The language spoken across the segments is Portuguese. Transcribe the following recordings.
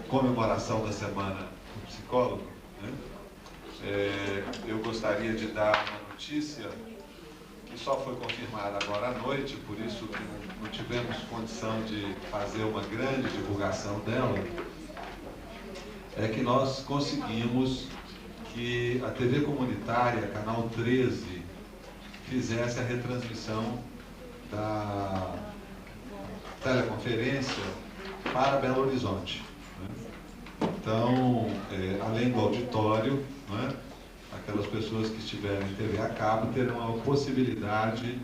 comemoração da Semana do Psicólogo, né? Eu gostaria de dar uma notícia que só foi confirmada agora à noite, por isso que não tivemos condição de fazer uma grande divulgação dela, é que nós conseguimos que a TV comunitária, Canal 13, fizesse a retransmissão da teleconferência para Belo Horizonte, né? Então, além do auditório, né, aquelas pessoas que estiverem em TV a cabo terão a possibilidade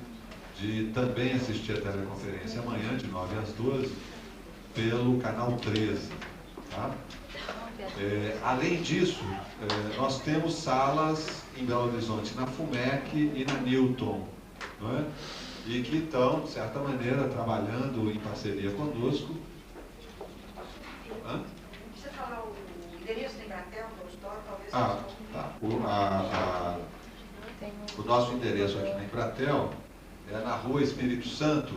de também assistir a teleconferência amanhã, de 9 às 12, pelo Canal 13. Tá? Além disso, nós temos salas em Belo Horizonte, na FUMEC e na Newton, não é? E que estão, de certa maneira, trabalhando em parceria conosco. Você falou o endereço da Embratel, do auditório, talvez... Tá. O nosso endereço aqui na Embratel é na Rua Espírito Santo,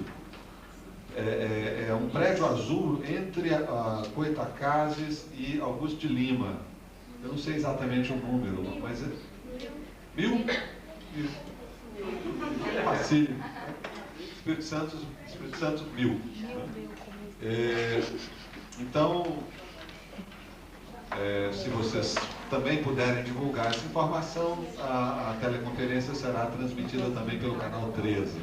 é um prédio azul entre a Coitacazes e Augusto de Lima. Eu não sei exatamente o número, mas é... 1000? Facílimo. Espírito Santo 1000. Então, se vocês também puderem divulgar essa informação, a teleconferência será transmitida também pelo Canal 13.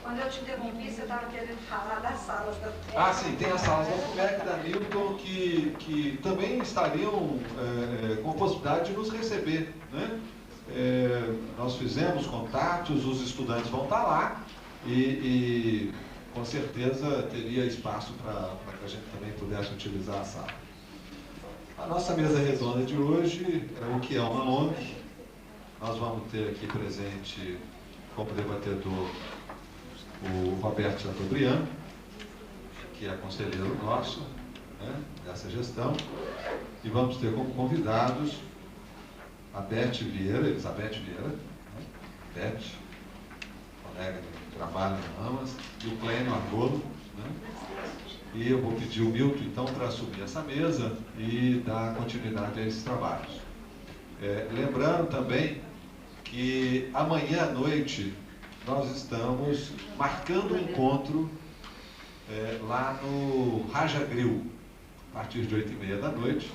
Quando eu te interrompi, você estava querendo falar das salas da FUMEC. Sim, tem as salas da FUMEC e da Newton que também estariam com a possibilidade de nos receber, né? Nós fizemos contatos, os estudantes vão estar lá e com certeza teria espaço para que a gente também pudesse utilizar a sala. A nossa mesa redonda de hoje é o que é uma ONG. Nós vamos ter aqui presente como debatedor o Roberto Chateaubriand, que é conselheiro nosso, né, dessa gestão, e vamos ter como convidados a Elizabeth Vieira, né, Beth, colega de trabalho na AMAS, e o Clênio Argolo, né, e eu vou pedir o Milton, então, para assumir essa mesa e dar continuidade a esses trabalhos. Lembrando também que amanhã à noite nós estamos marcando um encontro lá no Raja Grill, a partir de 8h30 da noite,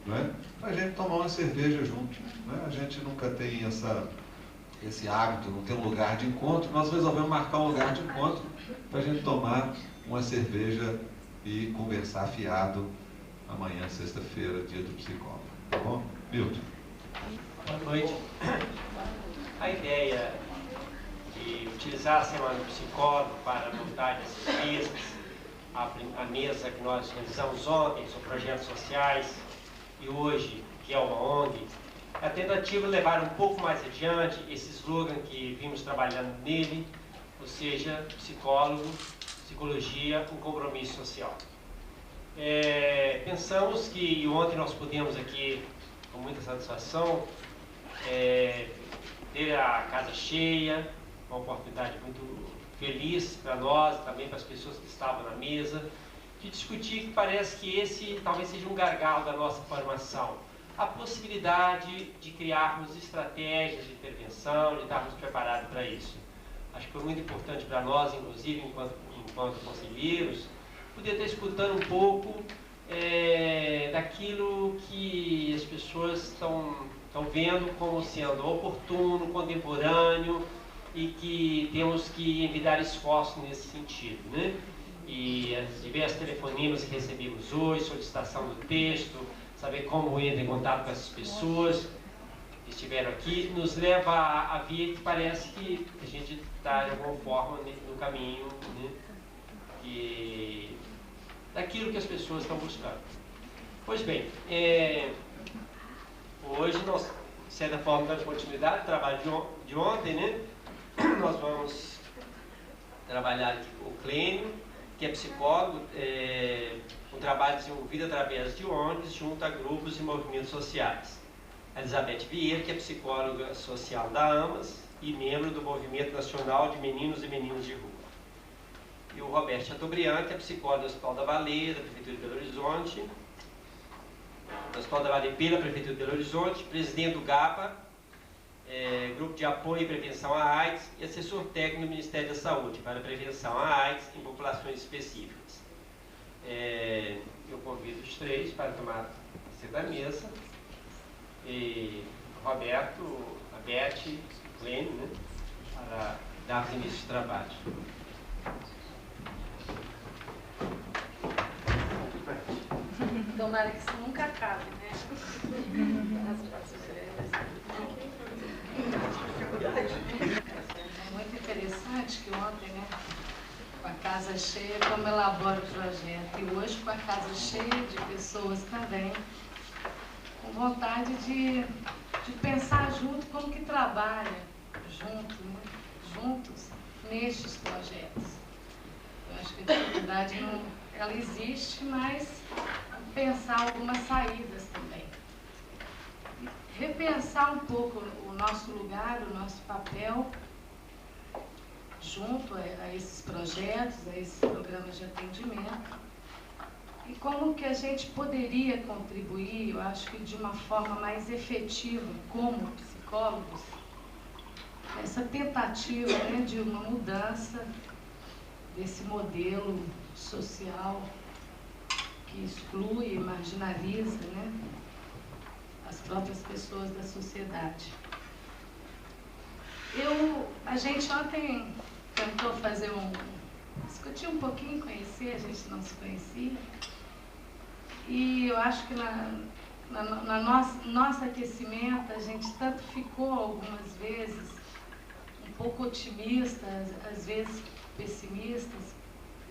né, para a gente tomar uma cerveja junto, né? A gente nunca tem esse hábito, não tem um lugar de encontro. Nós resolvemos marcar um lugar de encontro para a gente tomar uma cerveja e conversar afiado amanhã, sexta-feira, dia do psicólogo. Tá bom? Milton. Boa noite. A ideia de utilizar a Semana do Psicólogo para montar essas mesas, a mesa que nós realizamos ontem sobre projetos sociais e hoje, que é uma ONG, é a tentativa de levar um pouco mais adiante esse slogan que vimos trabalhando nele, ou seja, psicólogo, psicologia, um compromisso social. Pensamos que ontem nós pudemos aqui, com muita satisfação, ter a casa cheia, uma oportunidade muito feliz para nós, também para as pessoas que estavam na mesa, de discutir que parece que esse talvez seja um gargalo da nossa formação. A possibilidade de criarmos estratégias de intervenção, de estarmos preparados para isso. Acho que foi muito importante para nós, inclusive, enquanto conselheiros, poder estar escutando um pouco daquilo que as pessoas estão vendo como sendo oportuno, contemporâneo, e que temos que envidar esforço nesse sentido, né? E as diversas telefonemas que recebemos hoje, solicitação do texto, saber como entra em contato com essas pessoas que estiveram aqui, nos leva a ver que parece que a gente está, de alguma forma, no caminho, né, daquilo que as pessoas estão buscando. Pois bem, hoje nós, de certa forma, dando continuidade ao trabalho de ontem, né, nós vamos trabalhar aqui com o Clênio, que é psicólogo, um trabalho desenvolvido através de ONGs junto a grupos e movimentos sociais. A Elizabeth Vieira, que é psicóloga social da AMAS e membro do Movimento Nacional de Meninos e Meninas de Rua. E o Roberto Chateaubriand, que é psicólogo do Hospital da Baleia, da Prefeitura de Belo Horizonte, do Hospital da Baleia pela Prefeitura de Belo Horizonte, presidente do GAPA, Grupo de Apoio e Prevenção à AIDS, e assessor técnico do Ministério da Saúde para a prevenção à AIDS em populações específicas. Eu convido os três para tomar da mesa, e Roberto, a Beth, o Glenn, né, para dar início de trabalho. Tomara que isso nunca acabe, né? É muito interessante que ontem, né, com a casa cheia, como elabora o projeto, e hoje com a casa cheia de pessoas também, com vontade de pensar junto como que trabalha juntos nestes projetos. Eu acho que a dificuldade ela existe, mas pensar algumas saídas também. Repensar um pouco o nosso lugar, o nosso papel junto a esses projetos, a esses programas de atendimento. E como que a gente poderia contribuir, eu acho que de uma forma mais efetiva, como psicólogos, essa tentativa, né, de uma mudança desse modelo social que exclui e marginaliza, né, as próprias pessoas da sociedade. A gente ontem tentou fazer discutir um pouquinho, conhecer, a gente não se conhecia. E eu acho que nosso aquecimento, a gente tanto ficou algumas vezes um pouco otimista, às vezes pessimistas,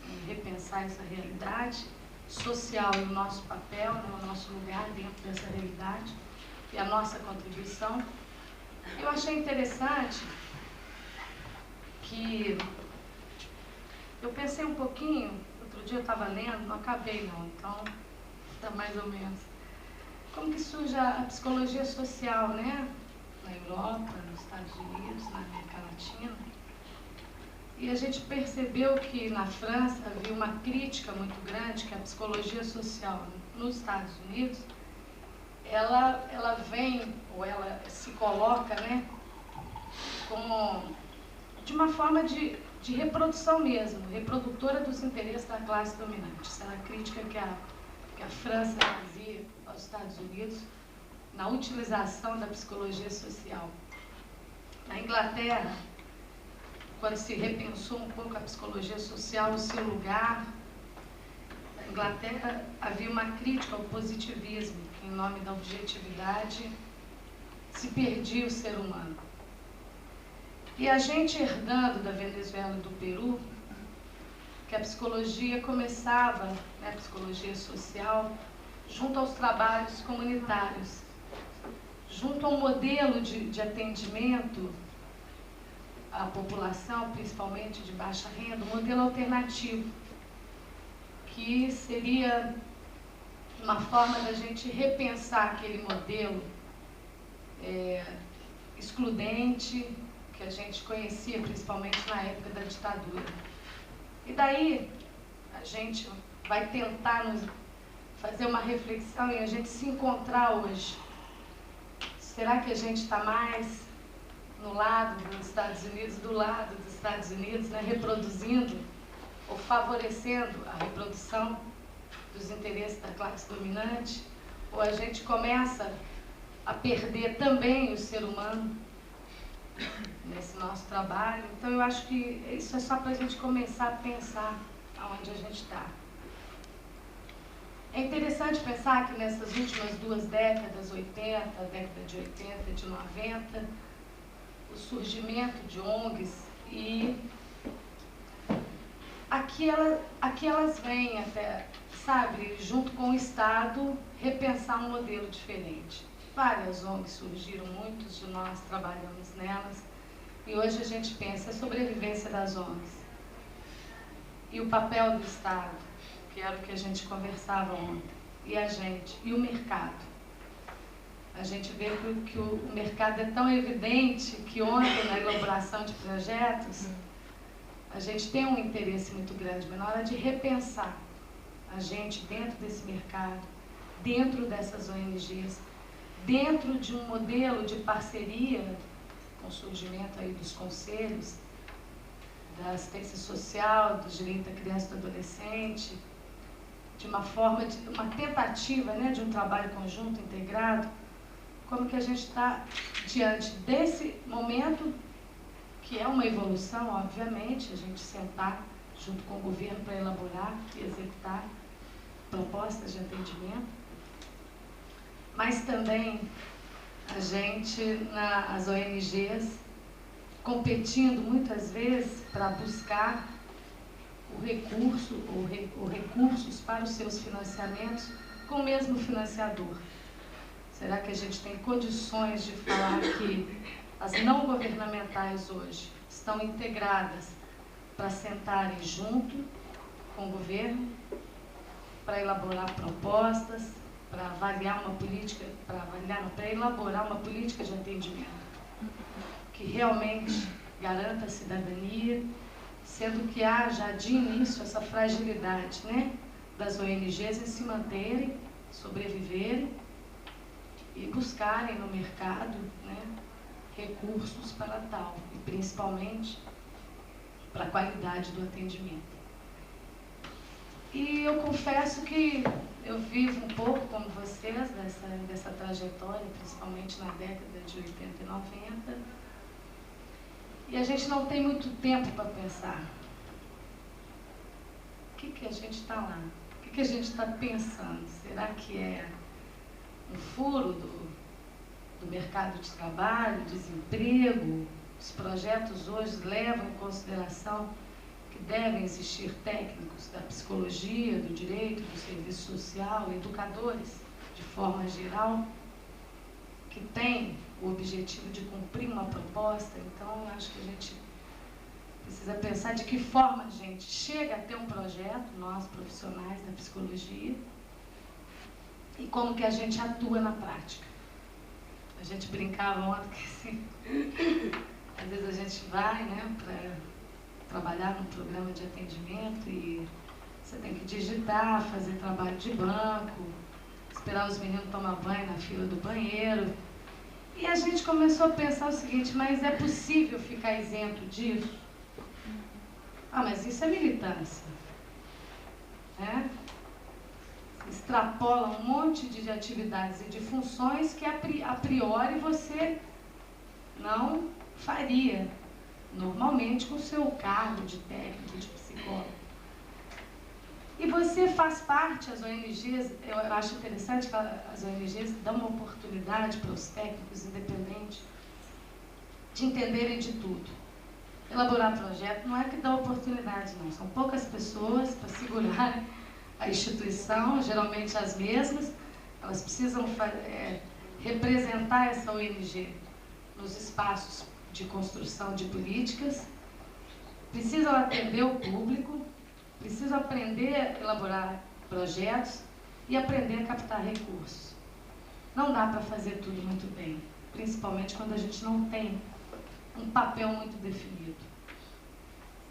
em repensar essa realidade social e o nosso papel, né, o nosso lugar dentro dessa realidade e a nossa contribuição. Eu achei interessante que eu pensei um pouquinho, outro dia eu estava lendo, não acabei não, então está mais ou menos. Como que surge a psicologia social, né? Na Europa, nos Estados Unidos, na América Latina. E a gente percebeu que na França havia uma crítica muito grande, que a psicologia social nos Estados Unidos, ela vem, ou ela se coloca, né, como de uma forma de reprodução mesmo, reprodutora dos interesses da classe dominante. Essa era a crítica que a França fazia aos Estados Unidos na utilização da psicologia social. Na Inglaterra, quando se repensou um pouco a psicologia social, o seu lugar, na Inglaterra havia uma crítica ao positivismo, que em nome da objetividade se perdia o ser humano. E a gente herdando da Venezuela e do Peru, que a psicologia começava, né, a psicologia social, junto aos trabalhos comunitários, junto a um modelo de atendimento à população, principalmente de baixa renda, um modelo alternativo, que seria uma forma da gente repensar aquele modelo excludente, que a gente conhecia principalmente na época da ditadura. E daí a gente vai tentar fazer uma reflexão e a gente se encontrar hoje. Será que a gente está mais no lado dos Estados Unidos, do lado dos Estados Unidos, né, reproduzindo ou favorecendo a reprodução dos interesses da classe dominante? Ou a gente começa a perder também o ser humano nesse nosso trabalho? Então eu acho que isso é só para a gente começar a pensar aonde a gente está. É interessante pensar que nessas últimas duas décadas, 80, a década de 80 e de 90, o surgimento de ONGs, e aqui elas vêm até, sabe, junto com o Estado, repensar um modelo diferente. Várias ONGs surgiram, muitos de nós trabalhamos nelas, e hoje a gente pensa a sobrevivência das ONGs e o papel do Estado, que era o que a gente conversava ontem, e a gente, e o mercado. A gente vê que o mercado é tão evidente que ontem, na elaboração de projetos, a gente tem um interesse muito grande, mas na hora de repensar a gente dentro desse mercado, dentro dessas ONGs, dentro de um modelo de parceria, com o surgimento aí dos conselhos, da assistência social, do direito da criança e do adolescente, de uma forma, de uma tentativa, né, de um trabalho conjunto, integrado, como que a gente está diante desse momento, que é uma evolução, obviamente, a gente sentar junto com o governo para elaborar e executar propostas de atendimento, mas também a gente, as ONGs, competindo muitas vezes para buscar o recurso ou recursos para os seus financiamentos com o mesmo financiador. Será que a gente tem condições de falar que as não governamentais hoje estão integradas para sentarem junto com o governo, para elaborar propostas, para avaliar uma política, para elaborar uma política de atendimento que realmente garanta a cidadania, sendo que há já de início essa fragilidade, né, das ONGs em se manterem, sobreviverem e buscarem no mercado, né, recursos para tal, e principalmente para a qualidade do atendimento. E eu confesso que eu vivo um pouco como vocês dessa trajetória, principalmente na década de 80 e 90, e a gente não tem muito tempo para pensar. O que a gente está lá? O que a gente está pensando? Será que é um furo do mercado de trabalho, desemprego? Os projetos hoje levam em consideração que devem existir técnicos da psicologia, do direito, do serviço social, educadores, de forma geral, que têm o objetivo de cumprir uma proposta. Então, eu acho que a gente precisa pensar de que forma a gente chega a ter um projeto, nós profissionais da psicologia, e como que a gente atua na prática. A gente brincava ontem que assim, às vezes a gente vai, né, para trabalhar num programa de atendimento e você tem que digitar, fazer trabalho de banco, esperar os meninos tomar banho na fila do banheiro. E a gente começou a pensar o seguinte, mas é possível ficar isento disso? Ah, mas isso é militância. Né? Extrapola um monte de atividades e de funções que a priori você não faria, normalmente com o seu cargo de técnico, de psicólogo. E você faz parte, as ONGs, eu acho interessante que as ONGs dão uma oportunidade para os técnicos independentes de entenderem de tudo. Elaborar projeto não é que dá oportunidade, não. São poucas pessoas para segurar a instituição, geralmente as mesmas. Elas precisam representar essa ONG nos espaços de construção de políticas, precisam atender o público, precisam aprender a elaborar projetos e aprender a captar recursos. Não dá para fazer tudo muito bem, principalmente quando a gente não tem um papel muito definido.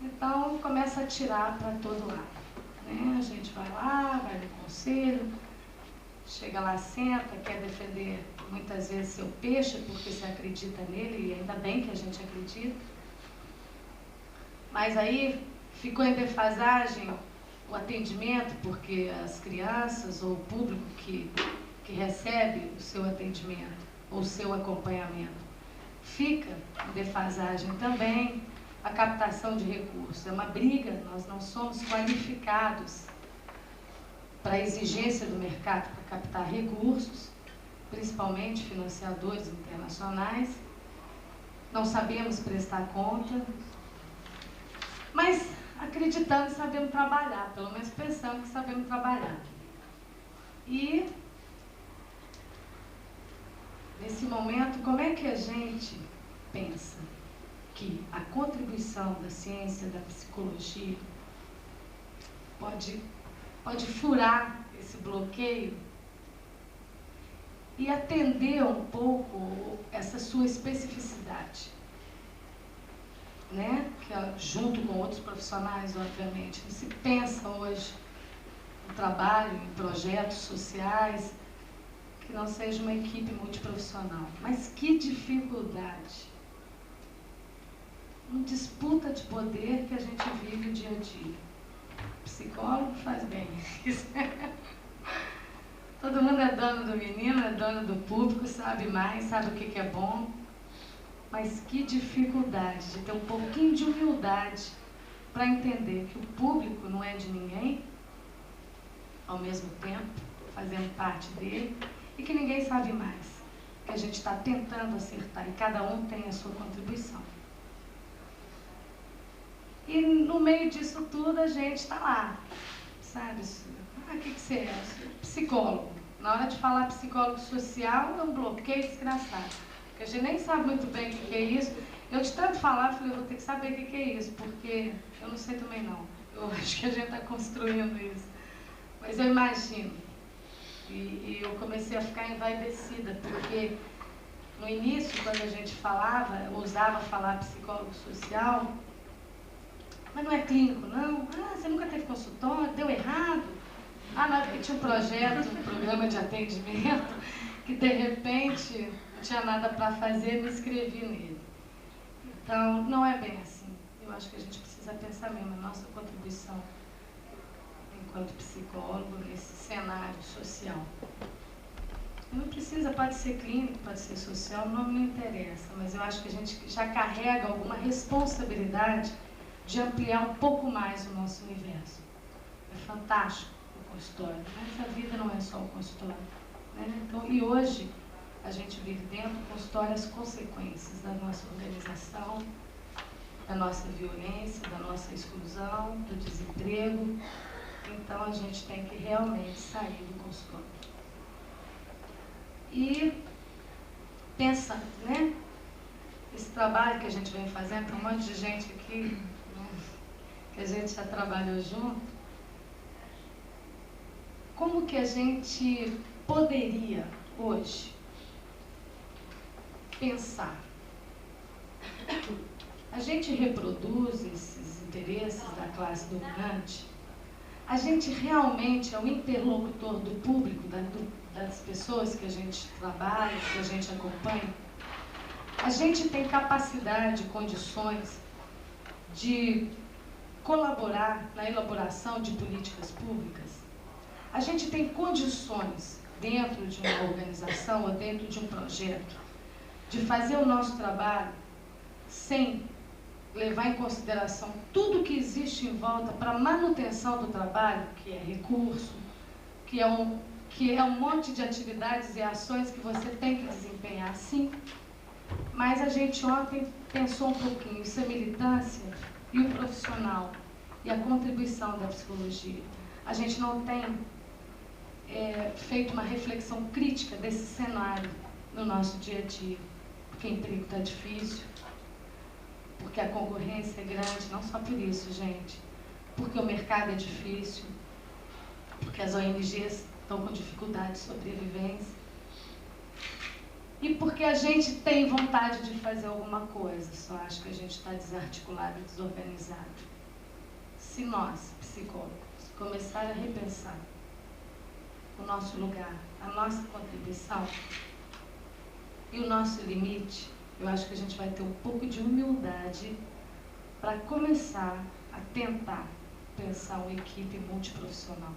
Então, começa a tirar para todo lado. Né? A gente vai lá, vai no conselho, chega lá, senta, quer defender muitas vezes seu peixe, porque você acredita nele, e ainda bem que a gente acredita. Mas aí ficou em defasagem o atendimento, porque as crianças ou o público que recebe o seu atendimento ou o seu acompanhamento fica em defasagem também. A captação de recursos é uma briga, nós não somos qualificados para a exigência do mercado para captar recursos, principalmente financiadores internacionais. Não sabemos prestar conta, mas acreditando que sabemos trabalhar, pelo menos pensando que sabemos trabalhar. E, nesse momento, como é que a gente pensa que a contribuição da ciência, da psicologia, pode furar esse bloqueio e atender um pouco essa sua especificidade? né? Que junto com outros profissionais, obviamente, não se pensa hoje no trabalho, em projetos sociais, que não seja uma equipe multiprofissional. Mas que dificuldade! Uma disputa de poder que a gente vive dia a dia. O psicólogo faz bem isso. Todo mundo é dono do menino, é dono do público, sabe mais, sabe o que é bom. Mas que dificuldade de ter um pouquinho de humildade para entender que o público não é de ninguém, ao mesmo tempo, fazendo parte dele, e que ninguém sabe mais, que a gente está tentando acertar, e cada um tem a sua contribuição. E no meio disso tudo a gente está lá, sabe? O que você é? Psicólogo. Na hora de falar psicólogo social, é um bloqueio desgraçado. Porque a gente nem sabe muito bem o que é isso. Eu de tanto falar, eu falei, eu vou ter que saber o que é isso, porque eu não sei também não. Eu acho que a gente está construindo isso. Mas eu imagino. E eu comecei a ficar envaidecida, porque no início, quando a gente falava, ousava falar psicólogo social, mas não é clínico, não. Ah, você nunca teve consultório, deu errado. Ah, não, porque tinha um projeto, um programa de atendimento, que de repente não tinha nada para fazer, me inscrevi nele. Então, não é bem assim. Eu acho que a gente precisa pensar mesmo a nossa contribuição enquanto psicólogo nesse cenário social. Não precisa, pode ser clínico, pode ser social, o nome não interessa, mas eu acho que a gente já carrega alguma responsabilidade de ampliar um pouco mais o nosso universo. É fantástico o consultório, mas a vida não é só o consultório, né? Então, e hoje a gente vive dentro do consultório as consequências da nossa organização, da nossa violência, da nossa exclusão, do desemprego. Então a gente tem que realmente sair do consultório. E pensa, né? Esse trabalho que a gente vem fazendo, tem um monte de gente aqui, né, que a gente já trabalhou junto. Como que a gente poderia, hoje, pensar? A gente reproduz esses interesses da classe dominante? A gente realmente é o interlocutor do público, das pessoas que a gente trabalha, que a gente acompanha? A gente tem capacidade, condições de colaborar na elaboração de políticas públicas? A gente tem condições, dentro de uma organização ou dentro de um projeto, de fazer o nosso trabalho sem levar em consideração tudo que existe em volta para a manutenção do trabalho, que é recurso, que é um monte de atividades e ações que você tem que desempenhar, sim. Mas a gente ontem pensou um pouquinho, isso é militância e o profissional, e a contribuição da psicologia. A gente não tem feito uma reflexão crítica desse cenário no nosso dia a dia, porque o emprego está difícil, porque a concorrência é grande, não só por isso, gente, porque o mercado é difícil, porque as ONGs estão com dificuldade de sobrevivência, e porque a gente tem vontade de fazer alguma coisa, só acho que a gente está desarticulado e desorganizado. Se nós, psicólogos, começar a repensar o nosso lugar, a nossa contribuição e o nosso limite, eu acho que a gente vai ter um pouco de humildade para começar a tentar pensar uma equipe multiprofissional.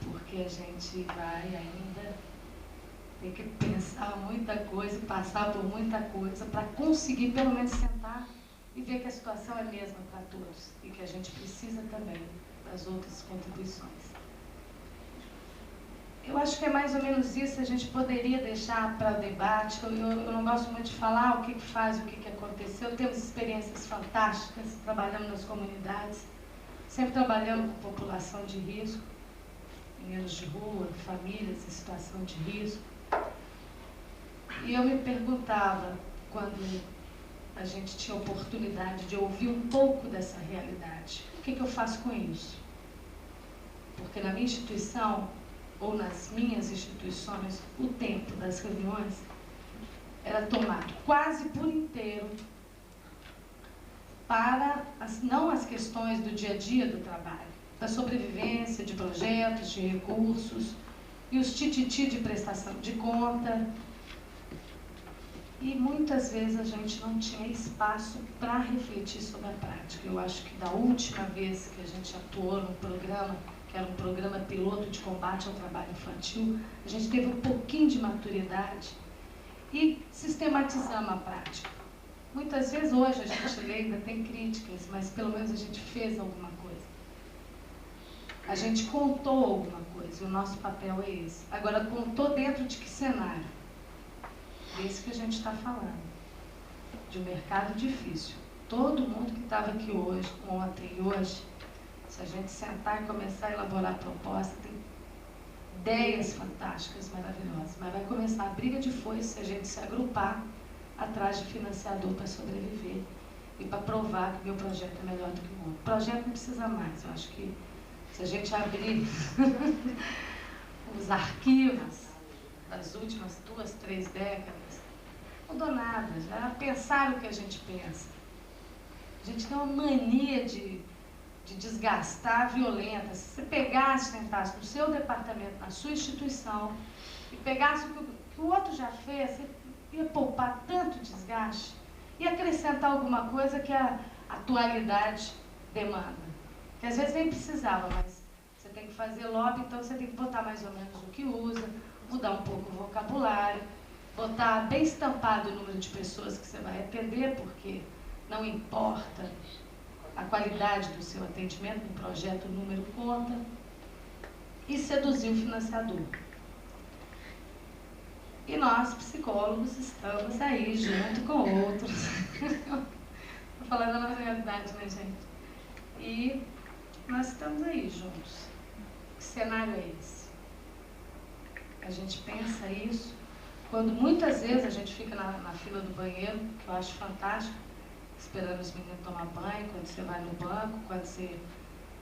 Porque a gente vai ainda ter que pensar muita coisa, passar por muita coisa para conseguir pelo menos sentar e ver que a situação é a mesma para todos e que a gente precisa também das outras contribuições. Eu acho que é mais ou menos isso, a gente poderia deixar para o debate. Eu não gosto muito de falar o que faz, o que aconteceu. Temos experiências fantásticas, trabalhamos nas comunidades, sempre trabalhamos com população de risco, meninos de rua, famílias em situação de risco. E eu me perguntava, quando a gente tinha oportunidade de ouvir um pouco dessa realidade, o que eu faço com isso? Porque na minha instituição, ou nas minhas instituições, o tempo das reuniões era tomado quase por inteiro para não as questões do dia a dia do trabalho, da sobrevivência, de projetos, de recursos, e os tititi de prestação de conta. E muitas vezes a gente não tinha espaço para refletir sobre a prática. Eu acho que da última vez que a gente atuou num programa, que era um programa piloto de combate ao trabalho infantil, a gente teve um pouquinho de maturidade e sistematizamos a prática. Muitas vezes hoje a gente lê, ainda tem críticas, mas pelo menos a gente fez alguma coisa. A gente contou alguma coisa, e o nosso papel é esse. Agora, contou dentro de que cenário? Desse que a gente está falando. De um mercado difícil. Todo mundo que estava aqui hoje, ontem e hoje, se a gente sentar e começar a elaborar a proposta, tem ideias fantásticas, maravilhosas, mas vai começar a briga de foice se a gente se agrupar atrás de financiador para sobreviver e para provar que o meu projeto é melhor do que o outro. O projeto não precisa mais. Eu acho que se a gente abrir os arquivos das últimas 2, 3 décadas, não mudou nada, já pensaram o que a gente pensa. A gente tem uma mania de desgastar violenta. Se você pegasse, tentasse no seu departamento, na sua instituição, e pegasse o que o outro já fez, você ia poupar tanto desgaste e acrescentar alguma coisa que a atualidade demanda. Que às vezes nem precisava, mas você tem que fazer lobby, então você tem que botar mais ou menos o que usa, mudar um pouco o vocabulário, botar bem estampado o número de pessoas que você vai atender, porque não importa a qualidade do seu atendimento, no projeto o número conta, e seduzir o financiador. E nós, psicólogos, estamos aí junto com outros. Estou falando da nossa realidade, né, gente? E nós estamos aí juntos. Que cenário é esse? A gente pensa isso quando muitas vezes a gente fica na fila do banheiro, que eu acho fantástico, esperando os meninos tomar banho, quando você vai no banco, quando você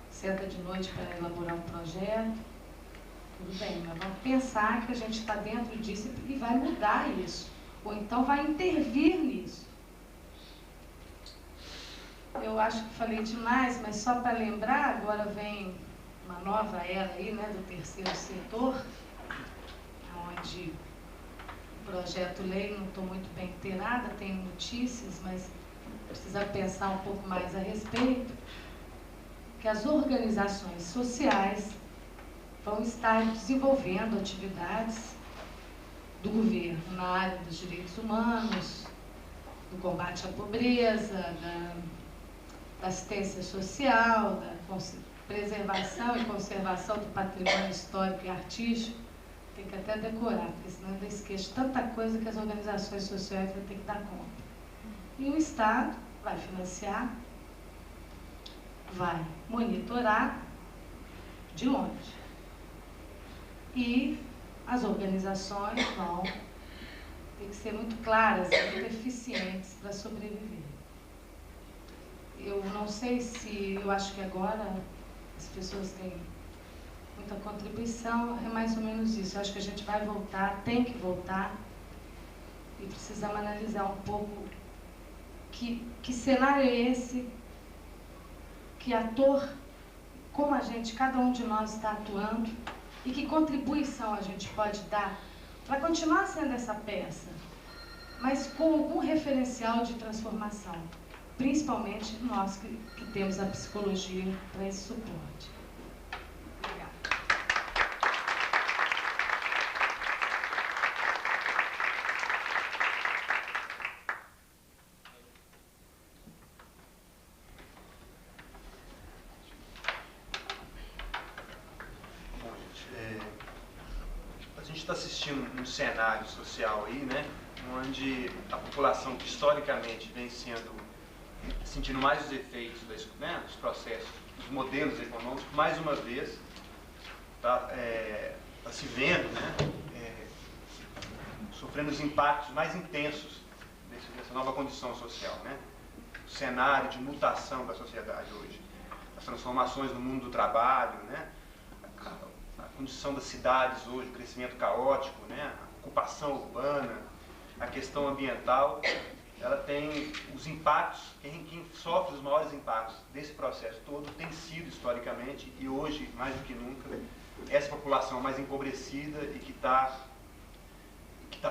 senta de noite para elaborar um projeto. Tudo bem, mas vamos pensar que a gente está dentro disso e vai mudar isso. Ou então vai intervir nisso. Eu acho que falei demais, mas só para lembrar, agora vem uma nova era aí, né, do terceiro setor, onde o projeto lei, não estou muito bem inteirada, tem notícias, mas precisa pensar um pouco mais a respeito, que as organizações sociais vão estar desenvolvendo atividades do governo na área dos direitos humanos, do combate à pobreza, da assistência social, da preservação e conservação do patrimônio histórico e artístico. Tem que até decorar, porque senão eu esqueço tanta coisa que as organizações sociais vão ter que dar conta. E o Estado vai financiar, vai monitorar de longe. E as organizações vão ter que ser muito claras, muito eficientes para sobreviver. Eu não sei se, eu acho que agora as pessoas têm muita contribuição, é mais ou menos isso. Eu acho que a gente vai voltar, tem que voltar, e precisamos analisar um pouco que cenário é esse, que ator, como a gente, cada um de nós está atuando, e que contribuição a gente pode dar para continuar sendo essa peça, mas com algum referencial de transformação, principalmente nós que temos a psicologia para esse suporte. Obrigada. A gente está assistindo um cenário social aí, né, onde a população que historicamente vem sentindo mais os efeitos dos processos, dos modelos econômicos, mais uma vez está se vendo, né, sofrendo os impactos mais intensos dessa nova condição social, né, o cenário de mutação da sociedade hoje, as transformações no mundo do trabalho, né, a condição das cidades hoje, o crescimento caótico, né, a ocupação urbana, a questão ambiental, ela tem os impactos, quem sofre os maiores impactos desse processo todo tem sido historicamente, e hoje, mais do que nunca, essa população mais empobrecida e que está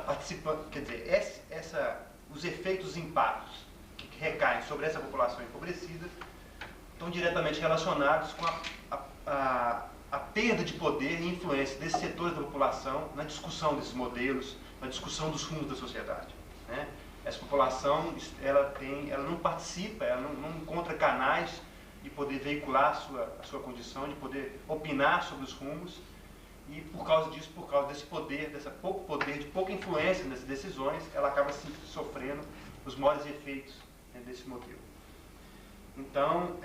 participando, quer dizer, os efeitos, os impactos que recaem sobre essa população empobrecida estão diretamente relacionados com a perda de poder e influência desses setores da população na discussão desses modelos, na discussão dos rumos da sociedade, né? Essa população, ela não participa, ela não encontra canais de poder veicular a sua condição, de poder opinar sobre os rumos, e por causa disso, por causa desse poder, desse pouco poder, de pouca influência nessas decisões, ela acaba sofrendo os maiores efeitos, né, desse modelo. Então,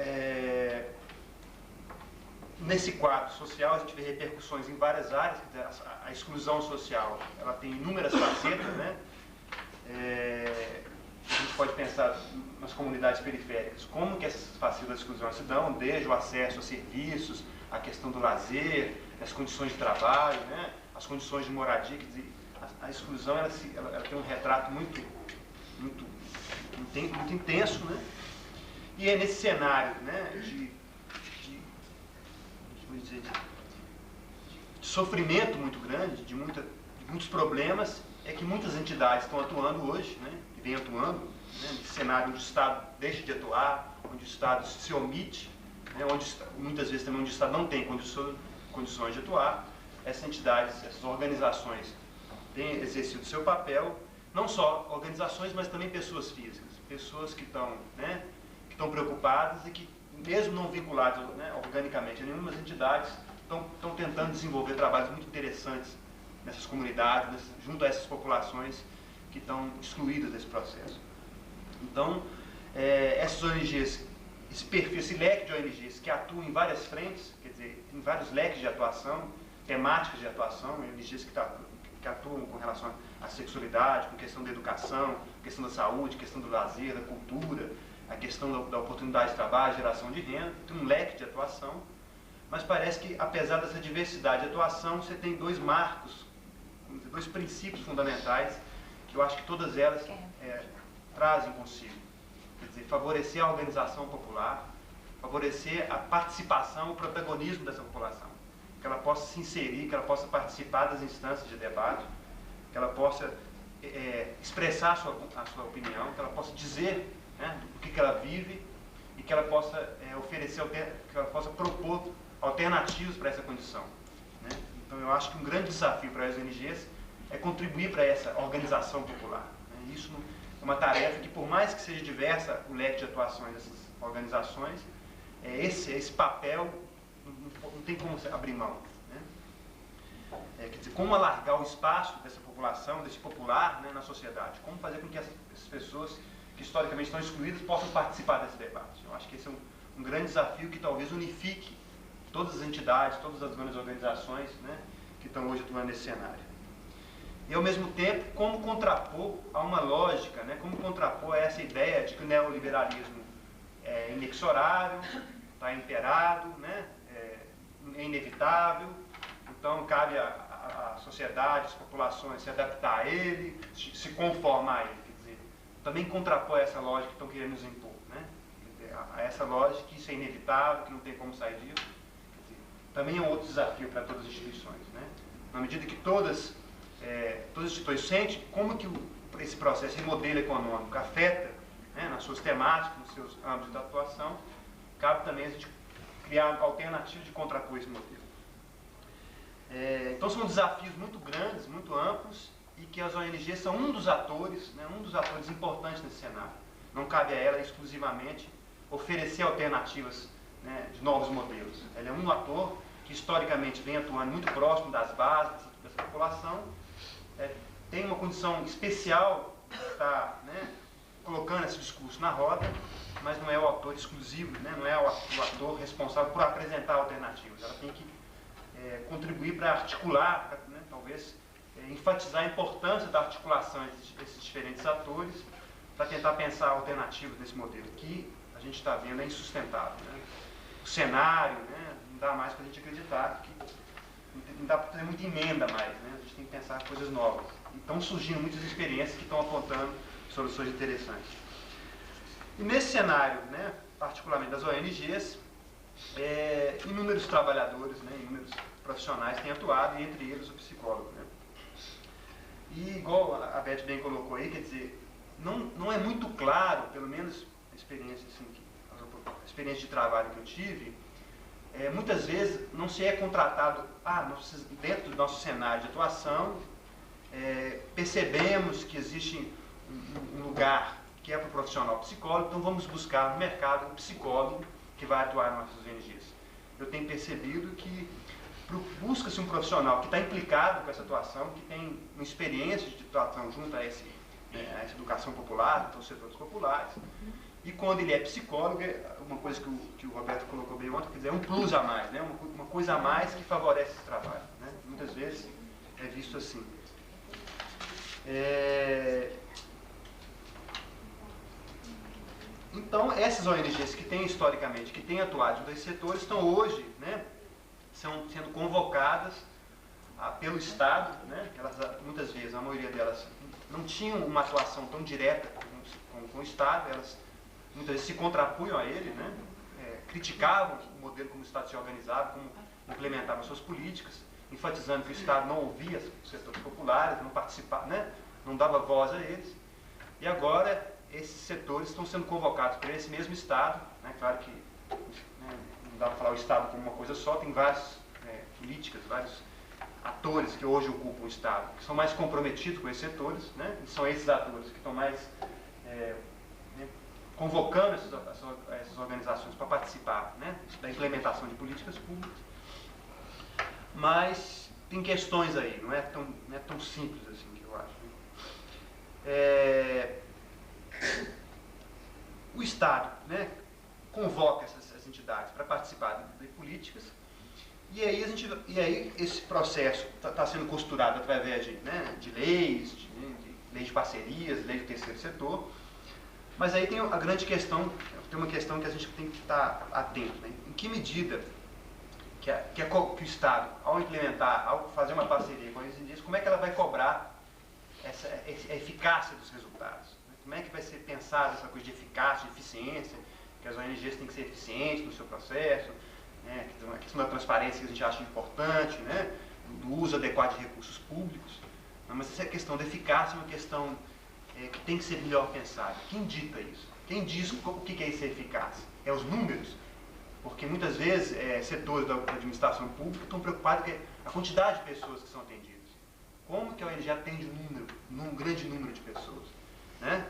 nesse quadro social, a gente vê repercussões em várias áreas. A exclusão social, ela tem inúmeras facetas, né? A gente pode pensar nas comunidades periféricas, como que essas facetas da exclusão se dão, desde o acesso a serviços, a questão do lazer, as condições de trabalho, né? As condições de moradia. Quer dizer, a exclusão ela tem um retrato muito intenso, né? E é nesse cenário, né, de sofrimento muito grande, de muitos problemas, é que muitas entidades estão atuando hoje, né, e vêm atuando, né, nesse cenário onde o Estado deixa de atuar, onde o Estado se omite, né, muitas vezes também onde o Estado não tem condições de atuar. Essas entidades, essas organizações têm exercido seu papel, não só organizações, mas também pessoas físicas, pessoas que estão, né, preocupadas e que, mesmo não vinculadas, né, organicamente a nenhuma entidades, estão tentando desenvolver trabalhos muito interessantes nessas comunidades, junto a essas populações que estão excluídas desse processo. Então, essas ONGs, esse leque de ONGs que atuam em várias frentes, quer dizer, em vários leques de atuação, temáticas de atuação, ONGs que atuam com relação à sexualidade, com questão da educação, questão da saúde, questão do lazer, da cultura, a questão da oportunidade de trabalho, geração de renda, tem um leque de atuação, mas parece que, apesar dessa diversidade de atuação, você tem dois marcos, dois princípios fundamentais, que eu acho que todas elas trazem consigo. Quer dizer, favorecer a organização popular, favorecer a participação, o protagonismo dessa população, que ela possa se inserir, que ela possa participar das instâncias de debate, que ela possa expressar a sua opinião, que ela possa dizer, né, do que ela vive, e que ela possa oferecer, que ela possa propor alternativas para essa condição, né? Então eu acho que um grande desafio para as ONGs é contribuir para essa organização popular, né? Isso é uma tarefa que, por mais que seja diversa o leque de atuações dessas organizações, esse papel não tem como abrir mão, né? Quer dizer, como alargar o espaço dessa população, desse popular, né, na sociedade, como fazer com que essas pessoas que historicamente estão excluídas possam participar desse debate. Eu acho que esse é um grande desafio que talvez unifique todas as entidades, todas as grandes organizações, né, que estão hoje atuando nesse cenário. E, ao mesmo tempo, como contrapor a uma lógica, né, como contrapor a essa ideia de que o neoliberalismo é inexorável, está imperado, né, é inevitável, então cabe à sociedade, às populações se adaptar a ele, se conformar a ele. Quer dizer, também contrapor essa lógica que estão querendo nos impor, né? Quer dizer, a essa lógica que isso é inevitável, que não tem como sair disso. Quer dizer, também é um outro desafio para todas as instituições, né? Na medida que todas as instituições sentem como que esse processo de modelo econômico afeta, né, nas suas temáticas, nos seus âmbitos de atuação, cabe também a gente criar alternativas de contrapor esse modelo. Então são desafios muito grandes, muito amplos, e que as ONGs são um dos atores, né, um dos atores importantes nesse cenário. Não cabe a ela exclusivamente oferecer alternativas, né, de novos modelos. Ela é um ator que historicamente vem atuando muito próximo das bases dessa população, tem uma condição especial de estar, né, colocando esse discurso na roda, mas não é o ator exclusivo, né, não é o ator responsável por apresentar alternativas. Ela tem que contribuir para articular, né, talvez enfatizar a importância da articulação entre esses diferentes atores, para tentar pensar alternativas nesse modelo que a gente está vendo é insustentável, né? O cenário, né, não dá mais para a gente acreditar, que não dá para fazer muita emenda mais, né? A gente tem que pensar coisas novas. E estão surgindo muitas experiências que estão apontando soluções interessantes. E nesse cenário, né, particularmente das ONGs, inúmeros trabalhadores, né, inúmeros profissionais têm atuado, e entre eles o psicólogo. Né? E igual a Beth bem colocou aí, quer dizer, não é muito claro, pelo menos a experiência, assim, a experiência de trabalho que eu tive, muitas vezes não se é contratado, dentro do nosso cenário de atuação, percebemos que existe um lugar que é para o profissional psicólogo, então vamos buscar no mercado um psicólogo que vai atuar nas nossas ONGs. Eu tenho percebido que busca-se um profissional que está implicado com essa atuação, que tem uma experiência de atuação junto a essa educação popular, então os setores populares, e quando ele é psicólogo, uma coisa que o Roberto colocou bem ontem, quer dizer, é um plus a mais, né? Uma coisa a mais que favorece esse trabalho. Né? Muitas vezes é visto assim. Então, essas ONGs que têm historicamente, que têm atuado em dois setores, estão hoje, né, sendo convocadas pelo Estado, né? Elas, muitas vezes, a maioria delas não tinham uma atuação tão direta com o Estado, elas muitas vezes se contrapunham a ele, né? Criticavam o modelo como o Estado se organizava, como implementava suas políticas, enfatizando que o Estado não ouvia os setores populares, não participava, né? Não dava voz a eles. E agora esses setores estão sendo convocados por esse mesmo Estado, né? Claro que, né, não dá para falar o Estado como uma coisa só, tem várias políticas, vários atores que hoje ocupam o Estado, que são mais comprometidos com esses setores, né? E são esses atores que estão mais convocando essas organizações para participar, né, da implementação de políticas públicas. Mas tem questões aí, não é tão simples assim que eu acho. O Estado, né, convoca essas entidades para participar de políticas, e aí esse processo está sendo costurado através de leis, de leis de parcerias, leis do terceiro setor. Mas aí tem a grande questão, tem uma questão que a gente tem que estar atento, né? Em que medida que o Estado, ao implementar, ao fazer uma parceria com as ONGs, como é que ela vai cobrar a eficácia dos resultados? Né? Como é que vai ser pensada essa coisa de eficácia, de eficiência, que as ONGs têm que ser eficientes no seu processo, né? A questão da transparência que a gente acha importante, né? Do uso adequado de recursos públicos. Mas essa questão da eficácia é uma questão que tem que ser melhor pensada. Quem dita isso? Quem diz o que é ser eficaz? É os números? Porque muitas vezes setores da administração pública estão preocupados com a quantidade de pessoas que são atendidas. Como que a ONG atende um grande número de pessoas? Né?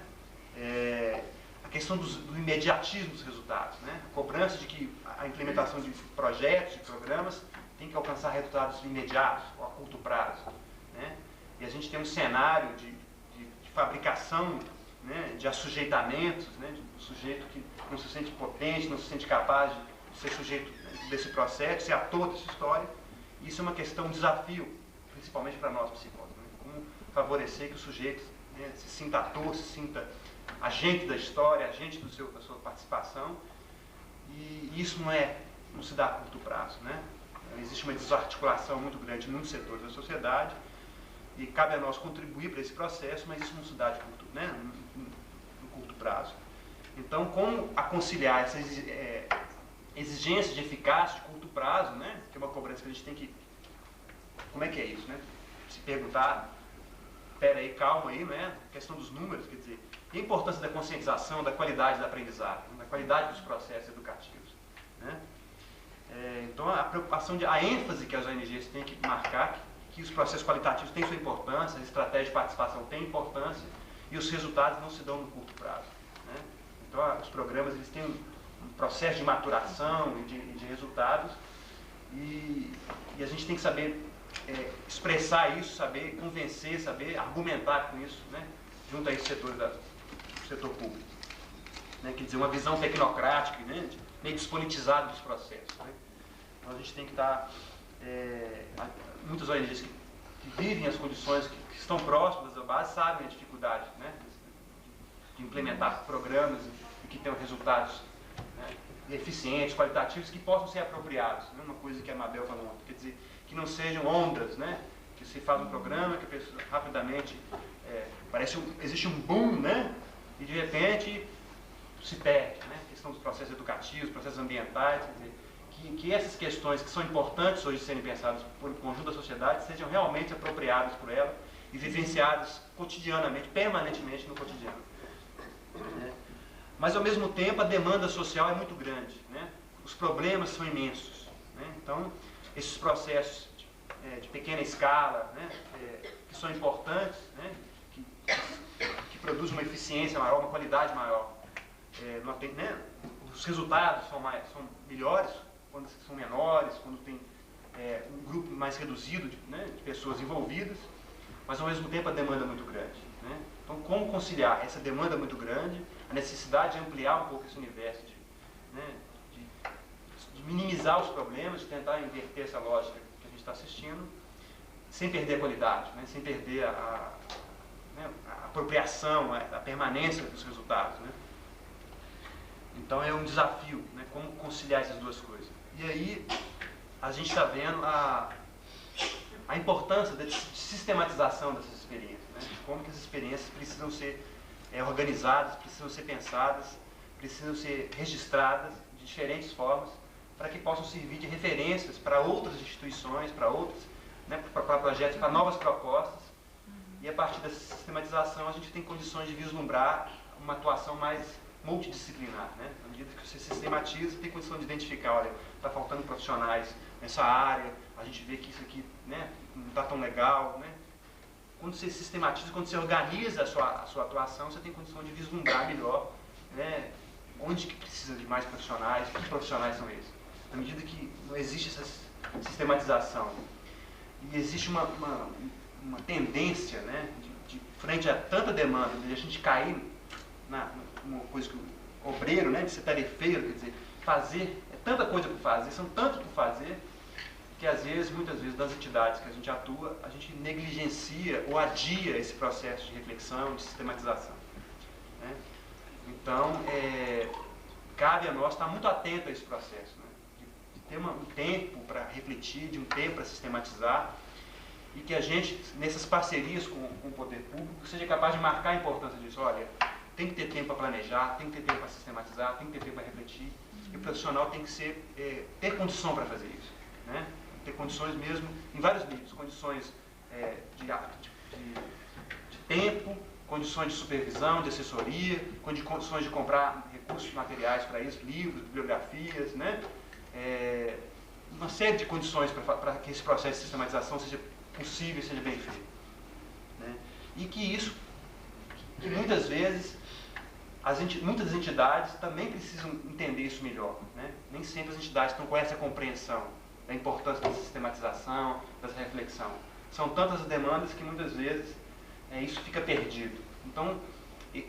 A questão do imediatismo dos resultados, né? A cobrança de que a implementação de projetos, de programas, tem que alcançar resultados imediatos, ou a curto prazo. Né? E a gente tem um cenário de fabricação, né, de assujeitamentos, né, de sujeito que não se sente potente, não se sente capaz de ser sujeito desse processo, de ser ator dessa história. Isso é uma questão, um desafio, principalmente para nós psicólogos. Né? Como favorecer que o sujeito, né, se sinta ator, se sinta agente da história, agente da sua participação. E isso não se dá a curto prazo. Né? Existe uma desarticulação muito grande em muitos setores da sociedade, e cabe a nós contribuir para esse processo, mas isso não se dá no curto prazo. Então, como conciliar essa exigência de eficácia de curto prazo, né, que é uma cobrança que a gente tem que... Como é que é isso? Né? Se perguntar, espera aí, calma aí, né? A questão dos números, quer dizer, e a importância da conscientização, da qualidade da aprendizagem, da qualidade dos processos educativos. Né? Então, a preocupação, a ênfase que as ONGs têm que marcar, que os processos qualitativos têm sua importância, a estratégia de participação tem importância, e os resultados não se dão no curto prazo. Né? Então, os programas eles têm um processo de maturação e de resultados, e a gente tem que saber expressar isso, saber convencer, saber argumentar com isso, né? Junto a esse setor público. Né? Quer dizer, uma visão tecnocrática, né? Meio despolitizada dos processos. Né? Então, a gente tem que estar... muitas ONGs que vivem as condições que estão próximas da base sabem a dificuldade, né, de implementar programas e que tenham resultados, né, eficientes, qualitativos, que possam ser apropriados. Né, uma coisa que a Mabel falou ontem, quer dizer, que não sejam ondas, né, que se faz um programa, que a pessoa rapidamente existe um boom, né? E de repente se perde, né? A questão dos processos educativos, processos ambientais, quer dizer, que essas questões que são importantes hoje serem pensadas por um conjunto da sociedade sejam realmente apropriadas por ela e vivenciadas cotidianamente, permanentemente no cotidiano. Né? Mas, ao mesmo tempo, a demanda social é muito grande, né? Os problemas são imensos. Né? Então, esses processos de pequena escala, né? Que são importantes, né? que produzem uma eficiência maior, uma qualidade maior. Né? Os resultados são melhores quando são menores, quando tem um grupo mais reduzido de pessoas envolvidas, mas ao mesmo tempo a demanda é muito grande. Né? Então, como conciliar essa demanda muito grande, a necessidade de ampliar um pouco esse universo, de minimizar os problemas, de tentar inverter essa lógica que a gente está assistindo, sem perder a qualidade, né? Sem perder a apropriação, a permanência dos resultados. Né? Então é um desafio, né? Como conciliar essas duas coisas. E aí a gente está vendo a importância de sistematização dessas experiências, né? Como que as experiências precisam ser organizadas, precisam ser pensadas, precisam ser registradas de diferentes formas para que possam servir de referências para outras instituições, para outros, né? Para projetos, para novas propostas. E a partir dessa sistematização a gente tem condições de vislumbrar uma atuação mais multidisciplinar, né? À medida que você sistematiza, tem condição de identificar, olha, está faltando profissionais nessa área, a gente vê que isso aqui, né, não está tão legal, né? Quando você sistematiza, quando você organiza a sua atuação, você tem condição de vislumbrar melhor, né, onde que precisa de mais profissionais, que profissionais são esses. À medida que não existe essa sistematização e existe uma tendência, né, de frente a tanta demanda, de a gente cair uma coisa que o obreiro, né, de ser tarefeiro, quer dizer, fazer, é tanta coisa por fazer, são tantos por fazer, que às vezes, muitas vezes, das entidades que a gente atua, a gente negligencia ou adia esse processo de reflexão, de sistematização. Né? Então, cabe a nós estar muito atento a esse processo, né? De ter um tempo para refletir, de um tempo para sistematizar, e que a gente, nessas parcerias com o poder público, seja capaz de marcar a importância disso. Olha, tem que ter tempo para planejar, tem que ter tempo para sistematizar, tem que ter tempo para refletir, e o profissional tem que ter condição para fazer isso. Né? Ter condições mesmo, em vários níveis, condições de tempo, condições de supervisão, de assessoria, condições de comprar recursos materiais para isso, livros, bibliografias, né? Uma série de condições para que esse processo de sistematização seja possível e seja bem feito. Né? E que isso, que muitas vezes, muitas entidades também precisam entender isso melhor. Né? Nem sempre as entidades estão com essa compreensão da importância da sistematização, dessa reflexão. São tantas as demandas que muitas vezes isso fica perdido. Então,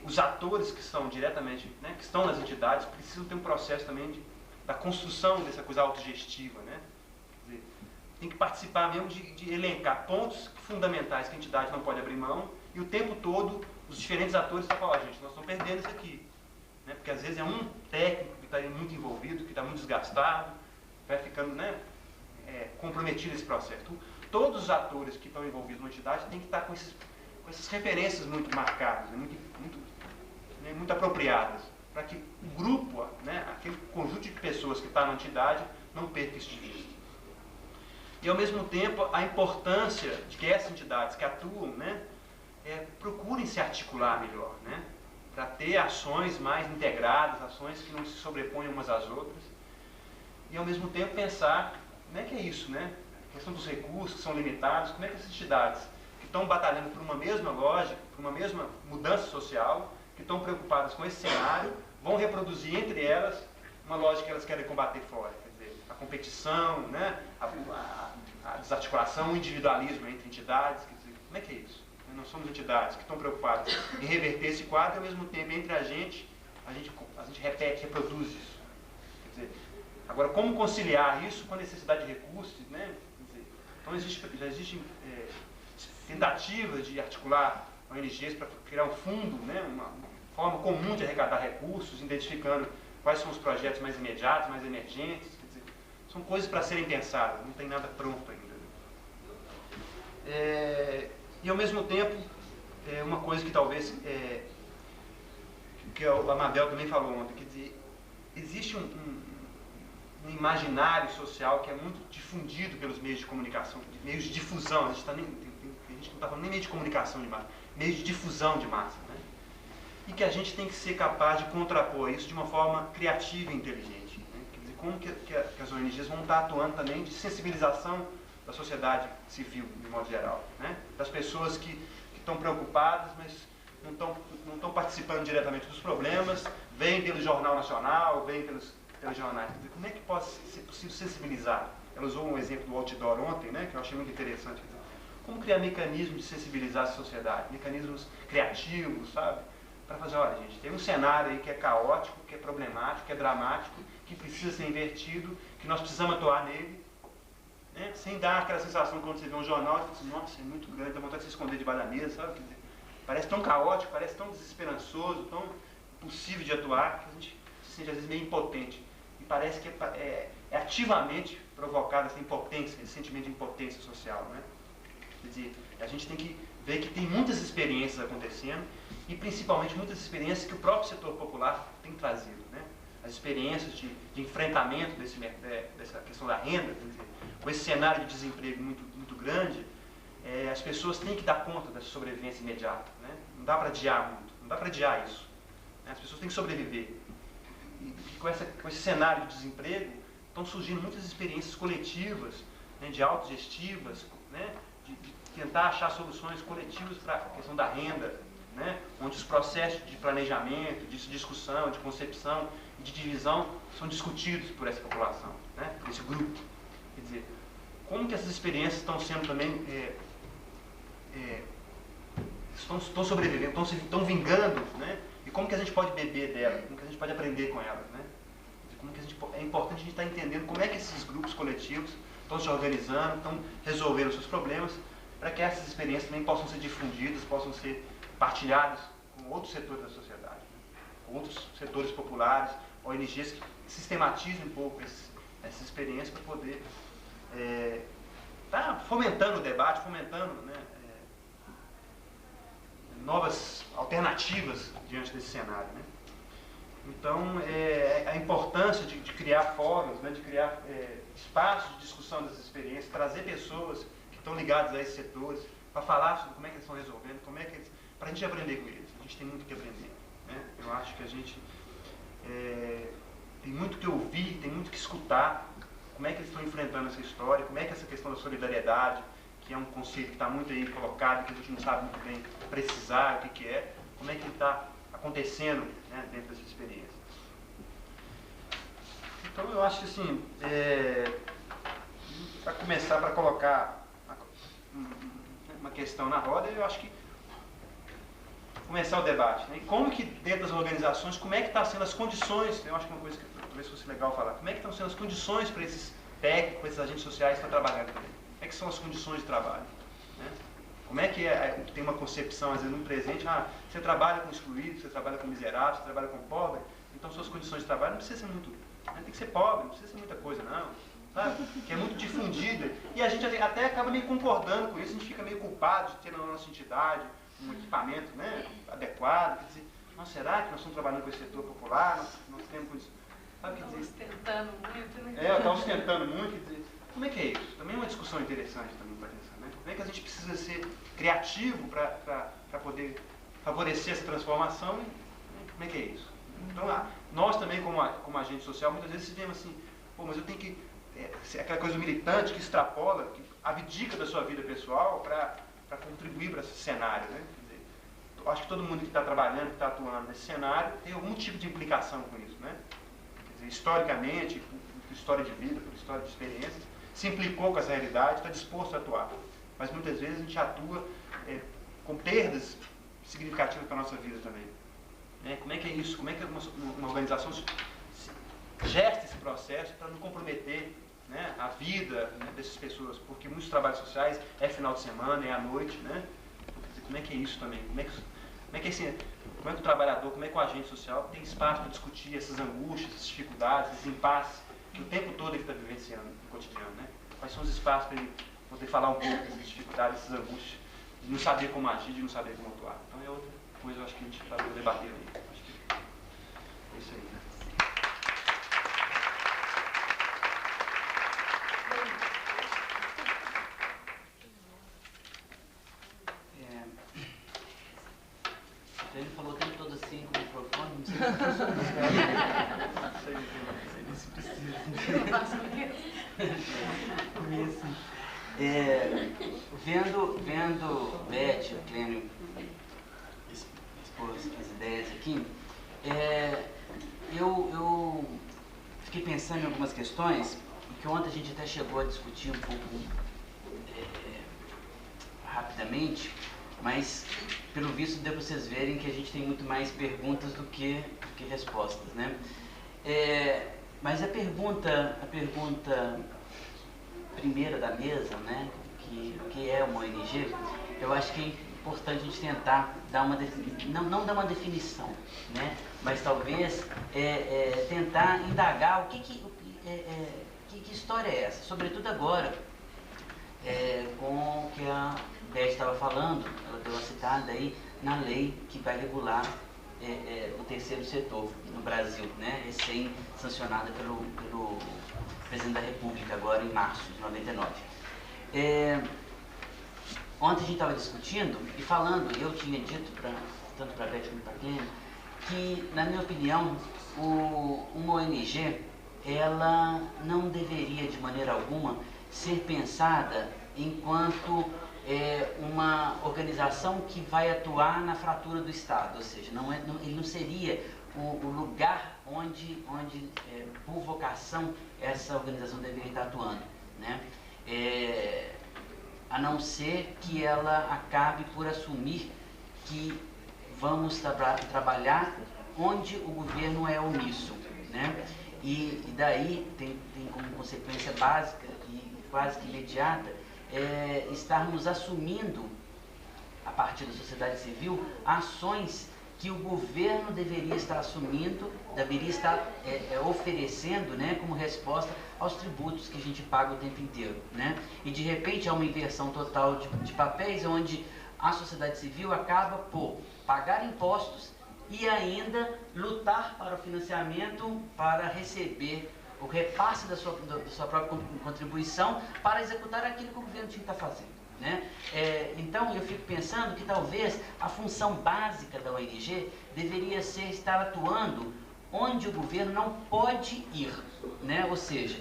os atores que estão diretamente, né, que estão nas entidades, precisam ter um processo também da construção dessa coisa autogestiva. Né? Quer dizer, tem que participar mesmo de elencar pontos fundamentais que a entidade não pode abrir mão, e o tempo todo os diferentes atores estão falando, gente, nós estamos perdendo isso aqui. Né? Porque às vezes é um técnico que está muito envolvido, que está muito desgastado, vai ficando, né, comprometido nesse processo. Então, todos os atores que estão envolvidos na entidade têm que estar com essas referências muito marcadas, né, muito apropriadas, para que o grupo, né, aquele conjunto de pessoas que está na entidade, não perca isso de vista. E, ao mesmo tempo, a importância de que essas entidades que atuam, né, procurem se articular melhor, né, para ter ações mais integradas, ações que não se sobrepõem umas às outras, e, ao mesmo tempo, pensar como é que é isso, né, a questão dos recursos que são limitados, como é que essas entidades que estão batalhando por uma mesma lógica, por uma mesma mudança social, que estão preocupadas com esse cenário, vão reproduzir entre elas uma lógica que elas querem combater fora. Quer dizer, a competição, né, a desarticulação, o individualismo entre entidades. Quer dizer, como é que é isso? Nós somos entidades que estão preocupadas em reverter esse quadro, e ao mesmo tempo, entre a gente repete, reproduz isso. Quer dizer, agora, como conciliar isso com a necessidade de recursos, né? Quer dizer, então, já existem tentativas de articular ONGs para criar um fundo, né? Uma forma comum de arrecadar recursos, identificando quais são os projetos mais imediatos, mais emergentes. Quer dizer, são coisas para serem pensadas, não tem nada pronto ainda. E, ao mesmo tempo, é uma coisa que talvez, que a Mabel também falou ontem, quer dizer, existe um imaginário social que é muito difundido pelos meios de comunicação, meios de difusão, a gente não está falando nem meio de comunicação de massa, meios de difusão de massa, né? E que a gente tem que ser capaz de contrapor isso de uma forma criativa e inteligente, né? Quer dizer, como que as ONGs vão estar atuando também de sensibilização da sociedade civil, de modo geral, né? Das pessoas que estão preocupadas, mas não estão participando diretamente dos problemas, vêm pelo Jornal Nacional, vêm pelos jornais. Quer dizer, como é que pode ser possível sensibilizar? Ela usou um exemplo do outdoor ontem, né, que eu achei muito interessante. Quer dizer, como criar mecanismos de sensibilizar a sociedade, mecanismos criativos, sabe? Para fazer, olha, gente, tem um cenário aí que é caótico, que é problemático, que é dramático, que precisa ser invertido, que nós precisamos atuar nele, né? Sem dar aquela sensação quando você vê um jornal e fala assim, nossa, é muito grande, dá vontade de se esconder debaixo da mesa, sabe? Quer dizer, parece tão caótico, parece tão desesperançoso, tão impossível de atuar, que a gente se sente às vezes meio impotente. E parece que é ativamente provocada essa impotência, esse sentimento de impotência social, né? Quer dizer, a gente tem que ver que tem muitas experiências acontecendo e principalmente muitas experiências que o próprio setor popular tem trazido, né? As experiências de enfrentamento dessa questão da renda, quer dizer, com esse cenário de desemprego muito grande, as pessoas têm que dar conta dessa sobrevivência imediata, né? Não dá para adiar muito, não dá para adiar isso, né? As pessoas têm que sobreviver. E com esse cenário de desemprego, estão surgindo muitas experiências coletivas, né, de autogestivas, né, de tentar achar soluções coletivas para a questão da renda, né, onde os processos de planejamento, de discussão, de concepção e de divisão são discutidos por essa população, né, por esse grupo. Quer dizer, como que essas experiências estão sendo também, estão sobrevivendo, estão vingando, né? E como que a gente pode beber dela, como que a gente pode aprender com elas, né? Como que é importante a gente estar entendendo como é que esses grupos coletivos estão se organizando, estão resolvendo os seus problemas, para que essas experiências também possam ser difundidas, possam ser partilhadas com outros setores da sociedade, né? Com outros setores populares, ONGs que sistematizem um pouco essas experiências para poder estar fomentando o debate, fomentando, né, novas alternativas diante desse cenário, né? Então, a importância de criar fóruns, né, de criar espaços de discussão dessas experiências, trazer pessoas que estão ligadas a esses setores, para falar sobre como é que eles estão resolvendo, para a gente aprender com eles. A gente tem muito que aprender, né? Eu acho que a gente tem muito que ouvir, tem muito que escutar, como é que eles estão enfrentando essa história, como é que essa questão da solidariedade, que é um conceito que está muito aí colocado, que a gente não sabe muito bem precisar o que é, como é que ele está acontecendo, né, dentro dessa experiência. Então eu acho que assim, para começar, para colocar uma questão na roda, eu acho que começar o debate, né? E como que dentro das organizações, como é que estão sendo as condições, eu acho que é uma coisa que talvez fosse legal falar, como é que estão sendo as condições para esses técnicos, esses agentes sociais que estão trabalhando também? Como é que são as condições de trabalho, né? Como é que tem uma concepção, às vezes, no presente, você trabalha com excluídos, você trabalha com miseráveis, você trabalha com pobre, então suas condições de trabalho não precisam ser muito, né? Tem que ser pobre, não precisa ser muita coisa, não, sabe? Que é muito difundida, e a gente até acaba meio concordando com isso, a gente fica meio culpado de ter na nossa entidade um equipamento, né, adequado, quer dizer, será que nós estamos trabalhando com esse setor popular, nós temos, sabe, quer dizer... Estamos tentando muito, né? Estamos tentando muito, quer dizer, como é que é isso? Também é uma discussão interessante também para pensar, né? Como é que a gente precisa ser criativo para poder favorecer essa transformação, né? Como é que é isso? Então, nós também, como agente social, muitas vezes vemos assim, mas eu tenho que... aquela coisa militante que extrapola, que abdica da sua vida pessoal para contribuir para esse cenário, né? Quer dizer, eu acho que todo mundo que está trabalhando, que está atuando nesse cenário, tem algum tipo de implicação com isso, né? Quer dizer, historicamente, por história de vida, por história de experiências, se implicou com essa realidade, está disposto a atuar. Mas muitas vezes a gente atua com perdas significativas para a nossa vida também. Né? Como é que é isso? Como é que uma organização gesta esse processo para não comprometer, né, a vida, né, dessas pessoas? Porque muitos trabalhos sociais é final de semana, é à noite, né? Como é que é isso também? Como é que o trabalhador, como é que o agente social tem espaço para discutir essas angústias, essas dificuldades, esses impasses que o tempo todo ele está vivenciando no cotidiano, né? Quais são os espaços para ele poder falar um pouco dessas dificuldades, dessas angústias, de não saber como agir, de não saber como atuar. Então é outra coisa, eu acho que a gente está debatendo aí. Acho que é isso aí. Ele falou o tempo todo assim com o microfone, não sei se precisa. Vendo Beth, Clênio, expor as ideias aqui, eu fiquei pensando em algumas questões que ontem a gente até chegou a discutir um pouco rapidamente, mas pelo visto deu para vocês verem que a gente tem muito mais perguntas do que respostas, né? Mas a pergunta primeira da mesa, né, que é uma ONG, eu acho que é importante a gente tentar dar não dar uma definição, né, mas talvez tentar indagar que história é essa, sobretudo agora, com o que a Beth estava falando, ela deu uma citada aí na lei que vai regular o terceiro setor no Brasil, né, recém-sancionada pelo Presidente da República, agora em março de 99. Ontem a gente estava discutindo e falando, eu tinha dito, tanto para a Beth como para a Clênia, que, na minha opinião, uma ONG, ela não deveria, de maneira alguma, ser pensada enquanto uma organização que vai atuar na fratura do Estado, ou seja, ele não seria o lugar onde por vocação, essa organização deveria estar atuando, né? A não ser que ela acabe por assumir que vamos trabalhar onde o governo é omisso, né? E daí tem como consequência básica e quase que imediata estarmos assumindo, a partir da sociedade civil, ações que o governo deveria estar assumindo, deveria estar oferecendo, né, como resposta aos tributos que a gente paga o tempo inteiro, né? E de repente há uma inversão total de papéis, onde a sociedade civil acaba por pagar impostos e ainda lutar para o financiamento, para receber o repasse da sua própria contribuição para executar aquilo que o governo tinha que estar fazendo, né? Então eu fico pensando que talvez a função básica da ONG deveria ser estar atuando onde o governo não pode ir, né? Ou seja,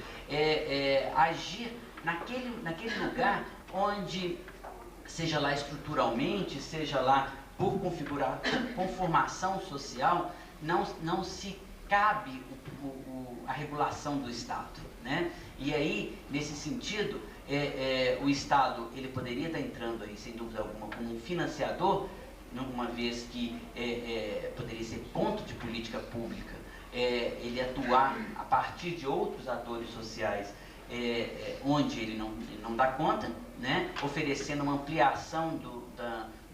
agir naquele lugar onde, seja lá estruturalmente, seja lá por conformação social, não se cabe a regulação do Estado, né? E aí, nesse sentido, o Estado ele poderia estar entrando aí, sem dúvida alguma, como um financiador, uma vez que poderia ser ponto de política pública, ele atuar a partir de outros atores sociais, onde ele não dá conta, né? Oferecendo uma ampliação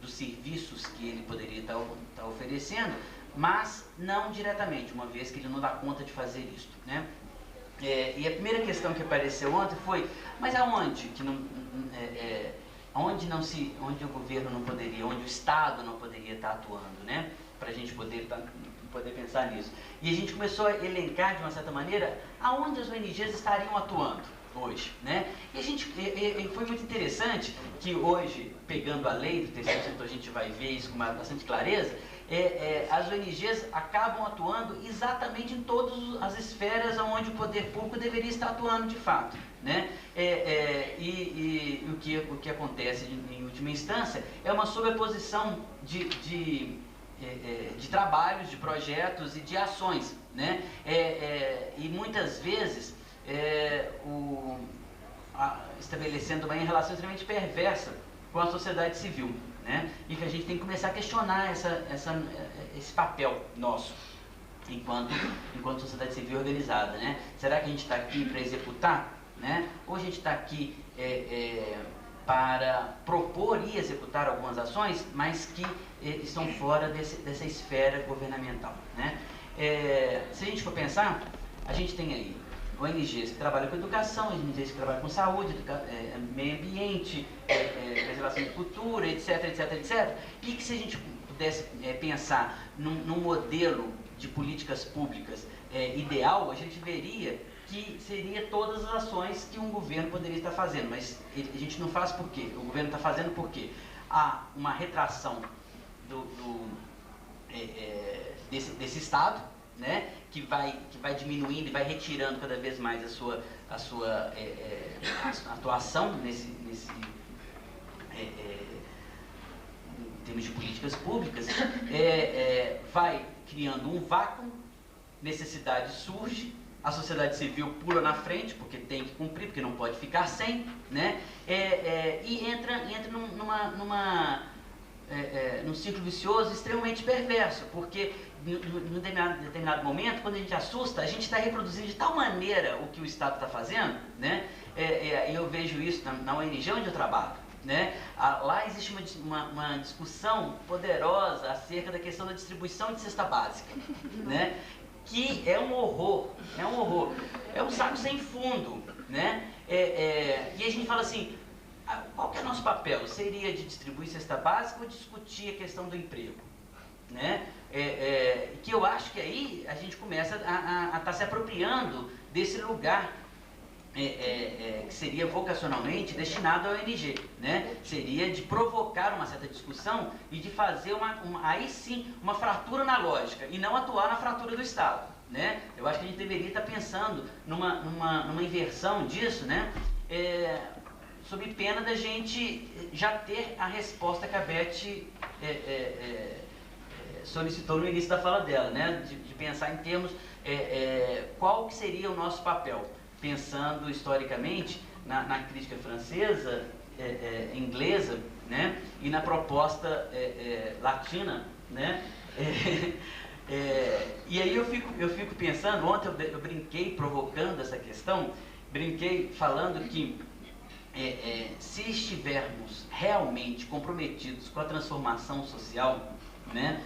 dos serviços que ele poderia estar oferecendo, mas não diretamente, uma vez que ele não dá conta de fazer isso, né? E a primeira questão que apareceu ontem foi, mas aonde que onde o governo não poderia, onde o Estado não poderia estar atuando, né? Para a gente poder pensar nisso. E a gente começou a elencar, de uma certa maneira, aonde as ONGs estariam atuando hoje, né? E foi muito interessante que hoje, pegando a lei do terceiro setor, a gente vai ver isso com bastante clareza. As ONGs acabam atuando exatamente em todas as esferas onde o poder público deveria estar atuando de fato, né? E o que acontece em última instância é uma sobreposição de trabalhos, de projetos e de ações, né? E muitas vezes estabelecendo uma relação extremamente perversa com a sociedade civil, né? E que a gente tem que começar a questionar esse papel nosso enquanto sociedade civil organizada, né? Será que a gente está aqui para executar, né? Ou a gente está aqui para propor e executar algumas ações, mas que estão fora dessa esfera governamental, né? Se a gente for pensar, a gente tem aí ONGs que trabalham com educação, ONGs que trabalham com saúde, meio ambiente, preservação de cultura, etc, etc, etc. E que se a gente pudesse pensar num modelo de políticas públicas ideal, a gente veria que seria todas as ações que um governo poderia estar fazendo, mas a gente não faz por quê? O governo está fazendo por quê? Há uma retração desse Estado, né, que vai diminuindo e vai retirando cada vez mais a sua atuação nesse em termos de políticas públicas, vai criando um vácuo, necessidade surge, a sociedade civil pula na frente, porque tem que cumprir, porque não pode ficar sem, né? E entra num ciclo vicioso extremamente perverso, porque num determinado momento, quando a gente assusta, a gente está reproduzindo de tal maneira o que o Estado está fazendo, né? E eu vejo isso na ONG onde eu trabalho, né? Lá existe uma discussão poderosa acerca da questão da distribuição de cesta básica, né? Que é um horror, é um saco sem fundo, né? E a gente fala assim, qual que é o nosso papel? Seria de distribuir cesta básica ou discutir a questão do emprego, né? Que eu acho que aí a gente começa a estar se apropriando desse lugar que seria vocacionalmente destinado à ONG, né? Seria de provocar uma certa discussão e de fazer aí sim uma fratura na lógica e não atuar na fratura do Estado, né? Eu acho que a gente deveria estar pensando numa inversão disso, né? Sob pena da gente já ter a resposta que a Beth solicitou no início da fala dela, né? De pensar em termos qual que seria o nosso papel, pensando historicamente na crítica francesa, inglesa, né? E na proposta latina, né? E aí eu fico pensando, ontem eu brinquei provocando essa questão, brinquei falando que se estivermos realmente comprometidos com a transformação social, né,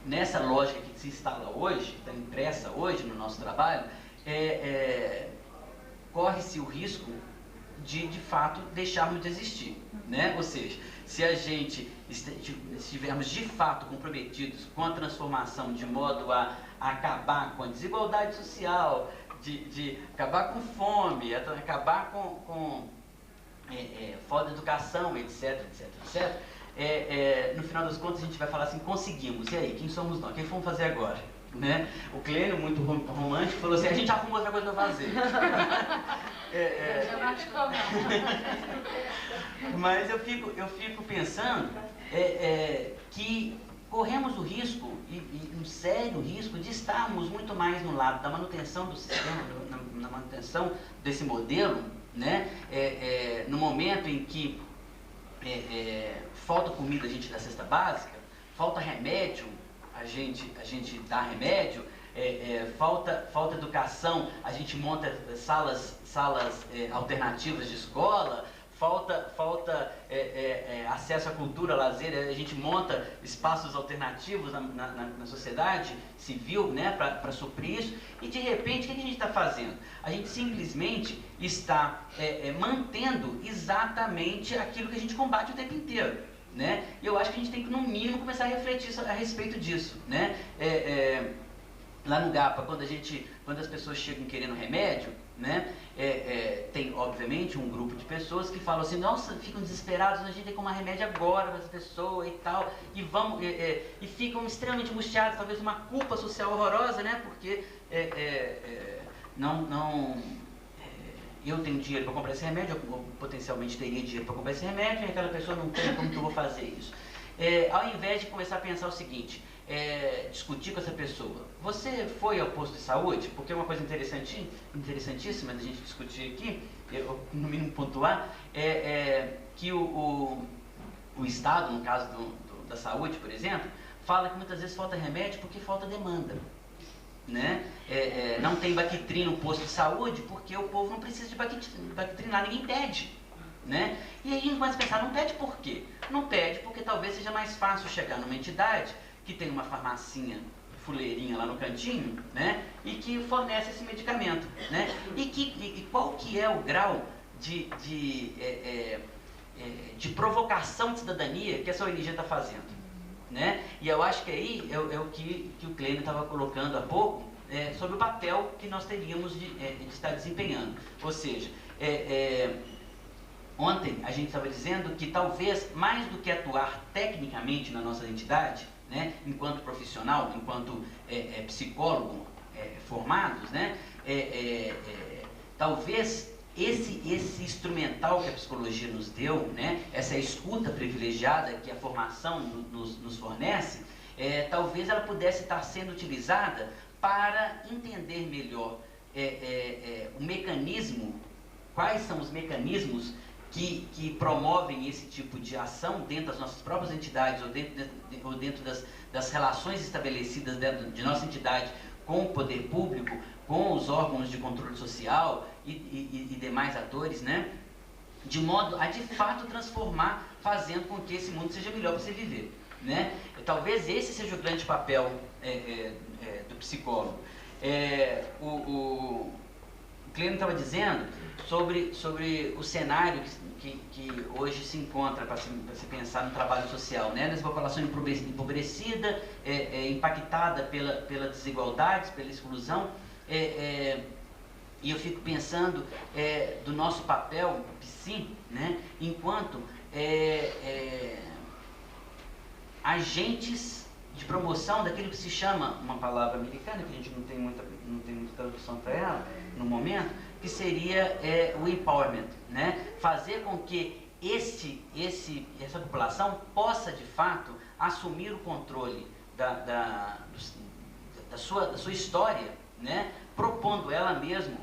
nessa lógica que se instala hoje, está impressa hoje no nosso trabalho, corre-se o risco de fato deixarmos de existir, né? Ou seja, se a gente estivermos de fato comprometidos com a transformação de modo a acabar com a desigualdade social, de acabar com fome, acabar com falta de educação, etc, etc, etc, no final das contas a gente vai falar assim, conseguimos, e aí, quem somos nós? O que vamos fazer agora? Né? O Clênio, muito romântico, falou assim, a gente arruma outra coisa para fazer. Mas eu fico pensando que corremos o risco, e um sério risco, de estarmos muito mais no lado da manutenção do sistema, na manutenção desse modelo, né? No momento em que falta comida, a gente dá cesta básica, falta remédio, a gente dá remédio, falta educação, a gente monta salas alternativas de escola, falta acesso à cultura, lazer, a gente monta espaços alternativos na sociedade civil, né, para suprir isso, e de repente o que a gente está fazendo? A gente simplesmente está mantendo exatamente aquilo que a gente combate o tempo inteiro. Né? E eu acho que a gente tem que, no mínimo, começar a refletir a respeito disso, né? Lá no GAPA, quando as pessoas chegam querendo remédio, né? Tem, obviamente, um grupo de pessoas que falam assim, nossa, ficam desesperados, a gente tem que tomar remédio agora para as pessoas e tal, e ficam extremamente angustiados, talvez uma culpa social horrorosa, né? Porque eu tenho dinheiro para comprar esse remédio, eu potencialmente teria dinheiro para comprar esse remédio, e aquela pessoa não tem, como que eu vou fazer isso? Ao invés de começar a pensar o seguinte, discutir com essa pessoa, você foi ao posto de saúde? Porque é uma coisa interessantíssima da gente discutir aqui, no mínimo pontuar, que o Estado, no caso da saúde, por exemplo, fala que muitas vezes falta remédio porque falta demanda. Né? Não tem Bactrim no posto de saúde porque o povo não precisa de Bactrim lá, ninguém pede, né? E aí a gente começa a pensar, não pede por quê? Não pede porque talvez seja mais fácil chegar numa entidade que tem uma farmacinha fuleirinha lá no cantinho, né? E que fornece esse medicamento, né? E qual que é o grau de provocação de cidadania que essa ONG está fazendo, né? E eu acho que aí é o que o Clênio estava colocando há pouco, sobre o papel que nós teríamos de estar desempenhando. Ou seja, ontem a gente estava dizendo que talvez, mais do que atuar tecnicamente na nossa entidade, né, enquanto profissional, enquanto psicólogo formados, né, talvez esse instrumental que a psicologia nos deu, né, essa escuta privilegiada que a formação nos fornece, talvez ela pudesse estar sendo utilizada para entender melhor o mecanismo, quais são os mecanismos que promovem esse tipo de ação dentro das nossas próprias entidades ou dentro das relações estabelecidas dentro de nossa entidade com o poder público, com os órgãos de controle social e demais atores, né? De modo a de fato transformar, fazendo com que esse mundo seja melhor para você viver, né? Talvez esse seja o grande papel do psicólogo. O Clênio estava dizendo sobre o cenário que hoje se encontra para se pensar no trabalho social, né? Nessa população empobrecida, impactada pela desigualdade, pela exclusão, e eu fico pensando do nosso papel, sim, né? Enquanto agentes de promoção daquilo que se chama, uma palavra americana, que a gente não tem muita tradução para ela no momento, que seria o empowerment, né? Fazer com que essa população possa, de fato, assumir o controle da sua história, né? Propondo ela mesma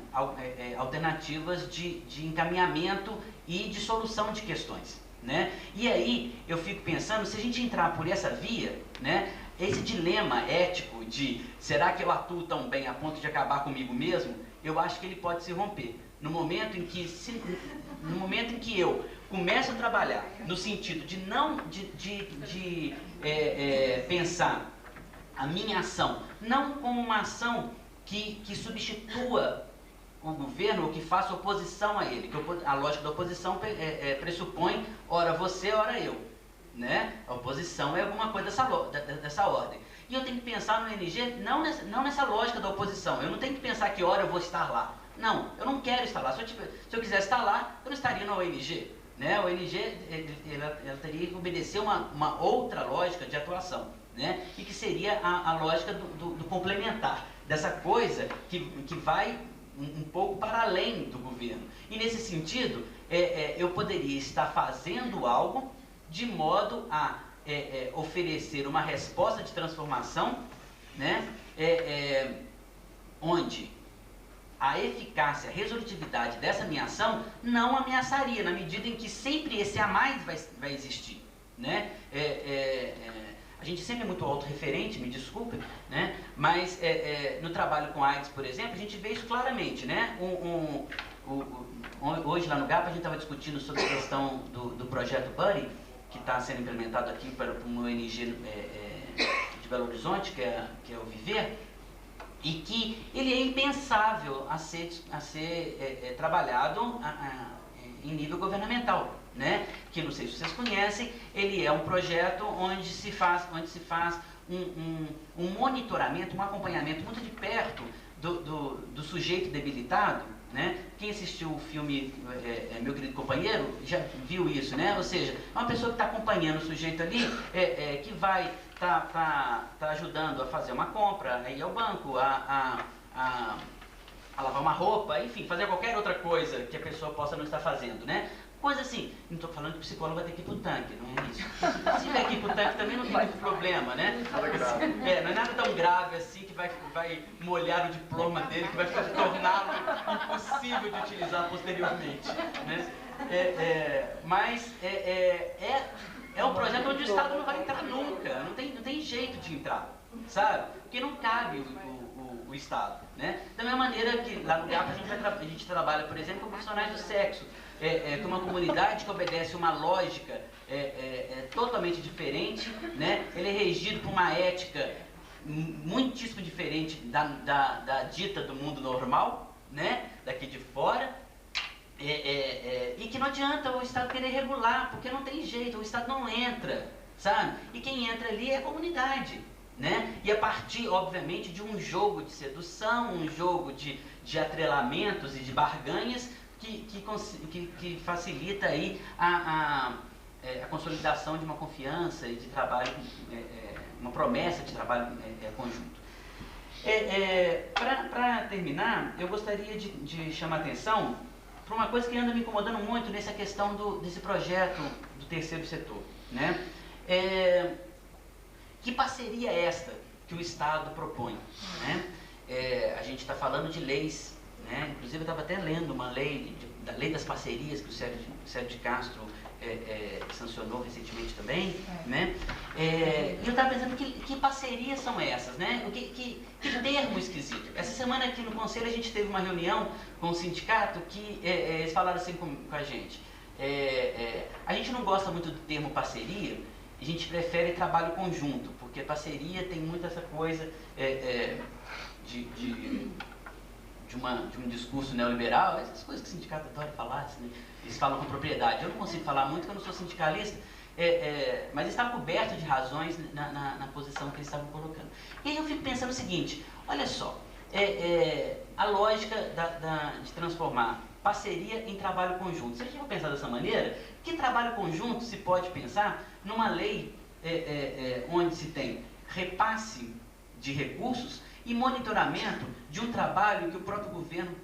alternativas de encaminhamento e de solução de questões, né? E aí eu fico pensando, se a gente entrar por essa via, né, esse dilema ético de será que eu atuo tão bem a ponto de acabar comigo mesmo, eu acho que ele pode se romper. No momento em que eu começo a trabalhar no sentido de não pensar a minha ação não como uma ação que substitua o governo ou que faça oposição a ele, que a lógica da oposição pressupõe ora você, ora eu, né? A oposição é alguma coisa dessa ordem. E eu tenho que pensar no ONG não nessa lógica da oposição. Eu não tenho que pensar que hora eu vou estar lá. Não, eu não quero estar lá. Se eu quisesse estar lá, eu não estaria na ONG, né? A ONG ela teria que obedecer uma outra lógica de atuação, né? E que seria a lógica do complementar, dessa coisa que vai um pouco para além do governo. E nesse sentido, eu poderia estar fazendo algo de modo a oferecer uma resposta de transformação, né? Onde a eficácia, a resolutividade dessa minha ação não ameaçaria, na medida em que sempre esse a mais vai existir, né? A gente sempre é muito autorreferente, me desculpe, né? Mas no trabalho com AIDS, por exemplo, a gente vê isso claramente, né? Hoje lá no GAP a gente estava discutindo sobre a questão do projeto Buddy, que está sendo implementado aqui para uma ONG de Belo Horizonte, que é o Viver, e que ele é impensável a ser trabalhado em nível governamental, né? Que não sei se vocês conhecem, ele é um projeto onde se faz um monitoramento, um acompanhamento muito de perto do sujeito debilitado, né? Quem assistiu o filme Meu Querido Companheiro já viu isso, né? Ou seja, é uma pessoa que está acompanhando o sujeito ali, que vai tá ajudando a fazer uma compra, a ir ao banco, a lavar uma roupa, enfim, fazer qualquer outra coisa que a pessoa possa não estar fazendo, né? Coisa assim, não estou falando que o psicólogo vai ter que ir pro tanque, não é isso. Se tiver que ir pro tanque também não tem muito problema, né? Não é nada tão grave assim que vai molhar o diploma dele, que vai torná-lo impossível de utilizar posteriormente, né? Mas é um projeto onde o Estado não vai entrar nunca, não tem jeito de entrar, sabe? Porque não cabe o Estado, né? Da mesma maneira que lá no GAP a gente trabalha, por exemplo, com profissionais do sexo, com uma comunidade que obedece uma lógica totalmente diferente, né? Ele é regido por uma ética muitíssimo diferente da dita do mundo normal, né? Daqui de fora. E que não adianta o Estado querer regular, porque não tem jeito, o Estado não entra, sabe? E quem entra ali é a comunidade, né? E a partir, obviamente, de um jogo de sedução, um jogo de atrelamentos e de barganhas que facilita aí a consolidação de uma confiança e de trabalho, uma promessa de trabalho conjunto. Para terminar, eu gostaria de chamar a atenção para uma coisa que anda me incomodando muito nessa questão desse projeto do terceiro setor, né? Que parceria é esta que o Estado propõe, né? A gente está falando de leis, né? Inclusive eu estava até lendo uma lei, da lei das parcerias que o Sérgio de Castro sancionou recentemente também, né? E eu estava pensando que parcerias são essas, né? Que termo esquisito. Essa semana aqui no Conselho a gente teve uma reunião com o sindicato que eles falaram assim com a gente. A gente não gosta muito do termo parceria, a gente prefere trabalho conjunto, porque parceria tem muito essa coisa de um discurso neoliberal, essas coisas que o sindicato adora falar, assim, eles falam com propriedade. Eu não consigo falar muito porque eu não sou sindicalista, mas eles estavam cobertos de razões na posição que eles estavam colocando. E aí eu fico pensando o seguinte, olha só, a lógica de transformar parceria em trabalho conjunto. Se a gente for pensar dessa maneira, que trabalho conjunto se pode pensar numa lei onde se tem repasse de recursos e monitoramento de um trabalho que o próprio governo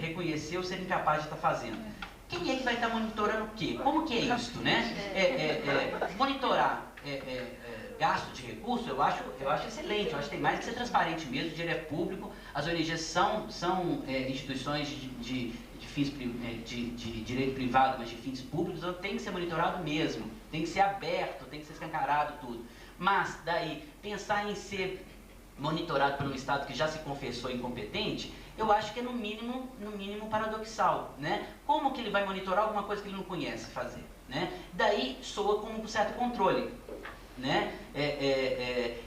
reconheceu ser incapaz de estar fazendo. Quem é que vai estar monitorando o quê? Como que é isso, né? Monitorar gasto de recursos, eu acho excelente, eu acho que tem mais que ser transparente mesmo, o dinheiro é público, as ONGs são instituições de fins de direito privado, mas de fins públicos, então tem que ser monitorado mesmo, tem que ser aberto, tem que ser escancarado tudo. Mas daí, pensar em ser monitorado por um Estado que já se confessou incompetente, eu acho que é no mínimo paradoxal, né? Como que ele vai monitorar alguma coisa que ele não conhece fazer, né? Daí soa como um certo controle, né?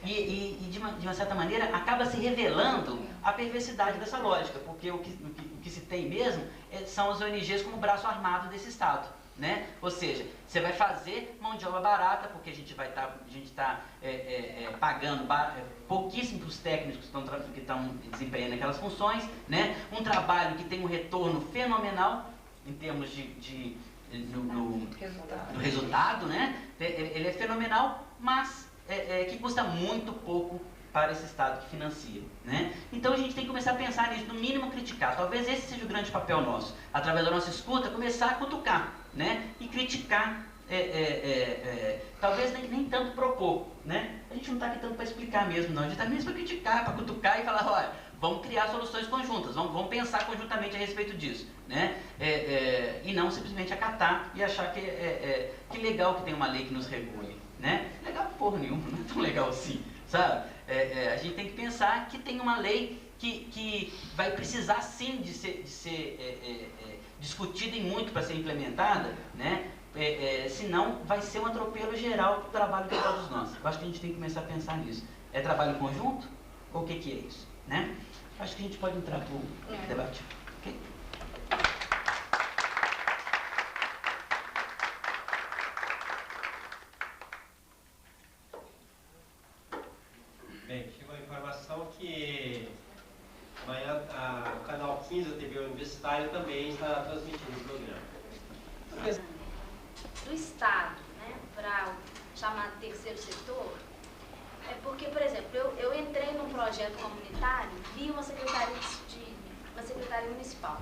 E de uma certa maneira acaba se revelando a perversidade dessa lógica, porque o que se tem mesmo são as ONGs como braço armado desse Estado, né? Ou seja, você vai fazer mão de obra barata, porque a gente está pagando pouquíssimo para os técnicos que estão desempenhando aquelas funções, né? Um trabalho que tem um retorno fenomenal em termos do resultado, né? Ele é fenomenal, mas que custa muito pouco para esse Estado que financia, né? Então a gente tem que começar a pensar nisso, no mínimo criticar. Talvez esse seja o grande papel nosso, através da nossa escuta, começar a cutucar, né? E criticar, talvez nem tanto propor, né? A gente não está aqui tanto para explicar mesmo, não. A gente está mesmo para criticar, para cutucar e falar, olha, vamos criar soluções conjuntas, vamos pensar conjuntamente a respeito disso, né? E não simplesmente acatar e achar que legal que tem uma lei que nos regule, né? Legal porra nenhuma, não é tão legal assim, sabe? A gente tem que pensar que tem uma lei que vai precisar sim de ser discutida e muito para ser implementada, né? Senão vai ser um atropelo geral do trabalho de todos nós. Eu acho que a gente tem que começar a pensar nisso. É trabalho conjunto? Ou o que é isso, né? Acho que a gente pode entrar para o debate. Okay? Bem, chegou a informação que amanhã o canal 15 da TV Universitária também está transmitindo o programa. Do Estado, né, para o chamado terceiro setor, é porque, por exemplo, eu entrei num projeto comunitário via uma secretaria municipal,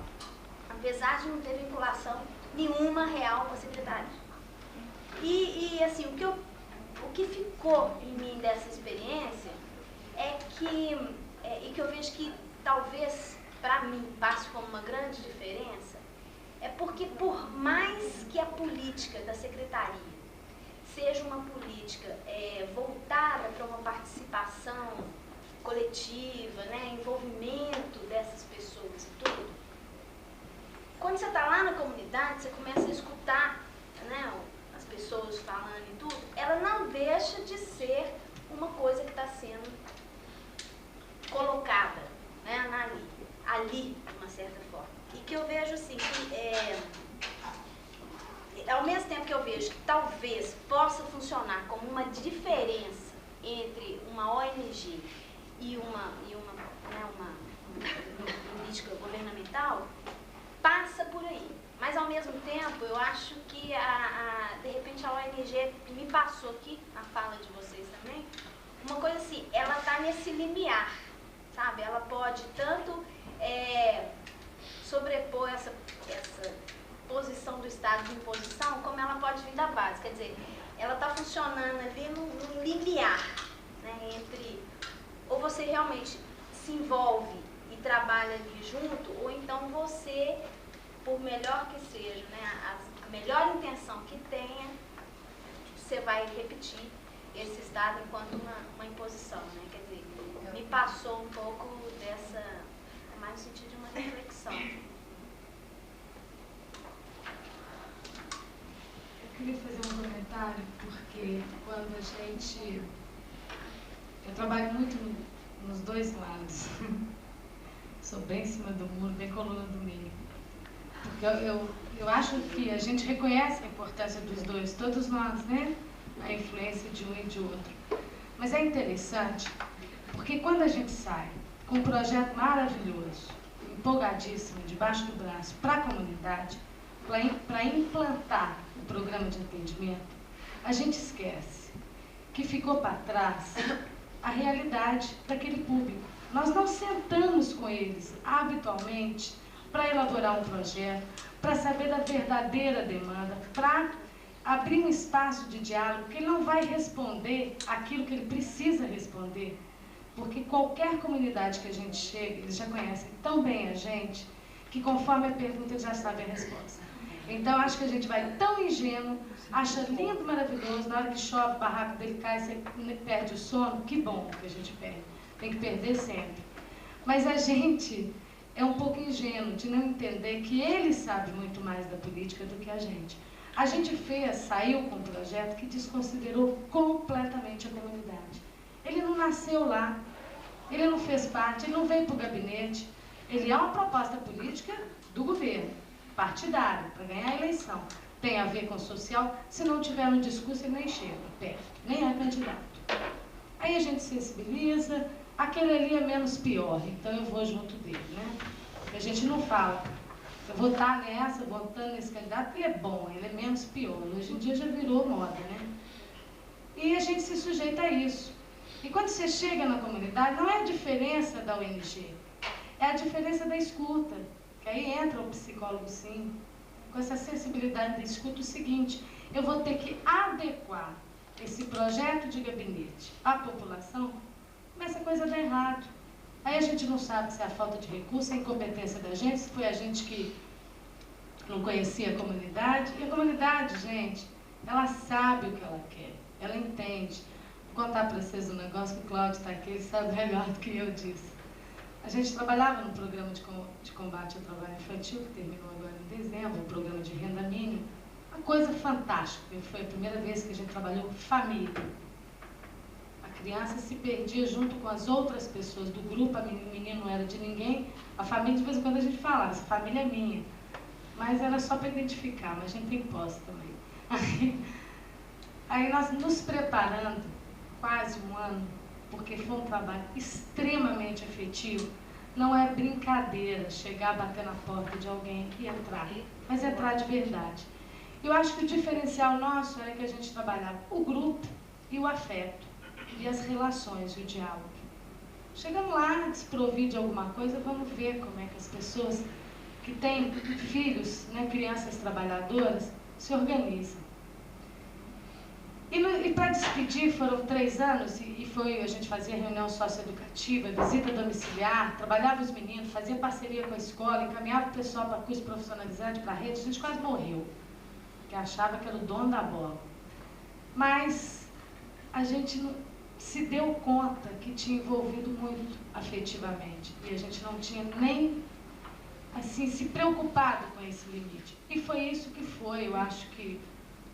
apesar de não ter vinculação nenhuma real com a secretaria. E assim, o que ficou em mim dessa experiência e que eu vejo que talvez para mim passe como uma grande diferença, é porque por mais que a política da secretaria seja uma política voltada para uma participação coletiva, né, envolvimento dessas pessoas e tudo, quando você está lá na comunidade, você começa a escutar, né, as pessoas falando e tudo, ela não deixa de ser uma coisa que está sendo colocada, né, ali, de uma certa forma. E que eu vejo assim, que ao mesmo tempo que eu vejo que talvez possa funcionar como uma diferença entre uma ONG e uma política governamental, passa por aí. Mas ao mesmo tempo, eu acho que de repente a ONG me passou aqui, na fala de vocês também, uma coisa assim, ela está nesse limiar, sabe? Ela pode tanto sobrepor essa posição do Estado de imposição, como ela pode vir da base. Quer dizer, ela está funcionando ali no limiar, né, entre ou você realmente se envolve e trabalha ali junto, ou então você, por melhor que seja, né, a melhor intenção que tenha, você vai repetir esse Estado enquanto uma imposição, né? Quer dizer, me passou um pouco dessa, mais no sentido de uma reflexão. Eu queria fazer um comentário, porque quando eu trabalho muito nos dois lados. Sou bem em cima do muro, bem coluna do meio. Porque eu acho que a gente reconhece a importância dos dois, todos nós, né? A influência de um e de outro. Mas é interessante, porque quando a gente sai com um projeto maravilhoso, empolgadíssimo, debaixo do braço, para a comunidade, para implantar o programa de atendimento, a gente esquece que ficou para trás a realidade daquele público. Nós não sentamos com eles habitualmente para elaborar um projeto, para saber da verdadeira demanda, para abrir um espaço de diálogo, que ele não vai responder aquilo que ele precisa responder, porque qualquer comunidade que a gente chega, eles já conhecem tão bem a gente, que conforme a pergunta eles já sabem a resposta. Então, acho que a gente vai tão ingênuo, acha lindo, maravilhoso, na hora que chove, o barraco dele cai, você perde o sono, que bom que a gente perde. Tem que perder sempre. Mas a gente é um pouco ingênuo de não entender que ele sabe muito mais da política do que a gente. A gente saiu com um projeto que desconsiderou completamente a comunidade. Ele não nasceu lá, ele não fez parte, ele não veio para o gabinete. Ele é uma proposta política do governo, partidário, para ganhar a eleição. Tem a ver com o social, se não tiver no discurso ele nem chega perto, nem é candidato. Aí a gente sensibiliza, aquele ali é menos pior, então eu vou junto dele, né? Porque a gente não fala, eu vou estar votando nesse candidato, ele é bom, ele é menos pior. Hoje em dia já virou moda, né? E a gente se sujeita a isso. E quando você chega na comunidade, não é a diferença da ONG, é a diferença da escuta. Que aí entra o psicólogo, sim, com essa sensibilidade da escuta, o seguinte: eu vou ter que adequar esse projeto de gabinete à população, começa a coisa a dar errado. Aí a gente não sabe se é a falta de recurso, a incompetência da gente, se foi a gente que não conhecia a comunidade. E a comunidade, gente, ela sabe o que ela quer, ela entende. Vou contar para vocês um negócio que o Cláudio está aqui, ele sabe melhor do que eu disse. A gente trabalhava no programa de combate ao trabalho infantil, que terminou agora em dezembro, um programa de renda mínima. Uma coisa fantástica, foi a primeira vez que a gente trabalhou família. A criança se perdia junto com as outras pessoas do grupo, o menino não era de ninguém. A família, de vez em quando a gente falava, essa família é minha. Mas era só para identificar, mas a gente tem posse também. Aí nós nos preparando, quase um ano, porque foi um trabalho extremamente efetivo. Não é brincadeira chegar, bater na porta de alguém e entrar, mas entrar de verdade. Eu acho que o diferencial nosso era que a gente trabalhava o grupo e o afeto, e as relações e o diálogo. Chegamos lá, desprovido de alguma coisa, vamos ver como é que as pessoas que têm filhos, né, crianças trabalhadoras, se organizam. E para despedir foram 3 anos, a gente fazia reunião socioeducativa, visita domiciliar, trabalhava os meninos, fazia parceria com a escola, encaminhava o pessoal para curso profissionalizante, para a rede. A gente quase morreu, porque achava que era o dono da bola. Mas a gente não se deu conta que tinha envolvido muito afetivamente, e a gente não tinha nem assim se preocupado com esse limite. E foi isso que foi, eu acho que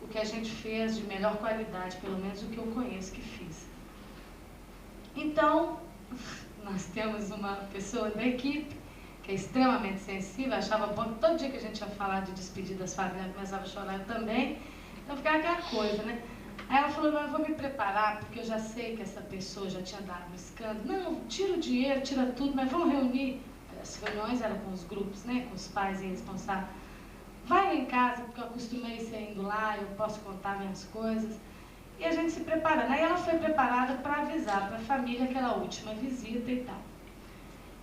o que a gente fez de melhor qualidade, pelo menos o que eu conheço que fiz. Então, nós temos uma pessoa da equipe que é extremamente sensível, achava bom que todo dia que a gente ia falar de despedir das famílias, ela começava a chorar também, então ficava aquela coisa, né? Aí ela falou, não, eu vou me preparar, porque eu já sei que essa pessoa já tinha dado um escândalo. Não, tira o dinheiro, tira tudo, mas vamos reunir. As reuniões eram com os grupos, né, com os pais e responsáveis. Vai lá em casa, porque eu acostumei ser indo lá, eu posso contar minhas coisas. E a gente se preparando. Aí ela foi preparada para avisar para a família que era a última visita e tal.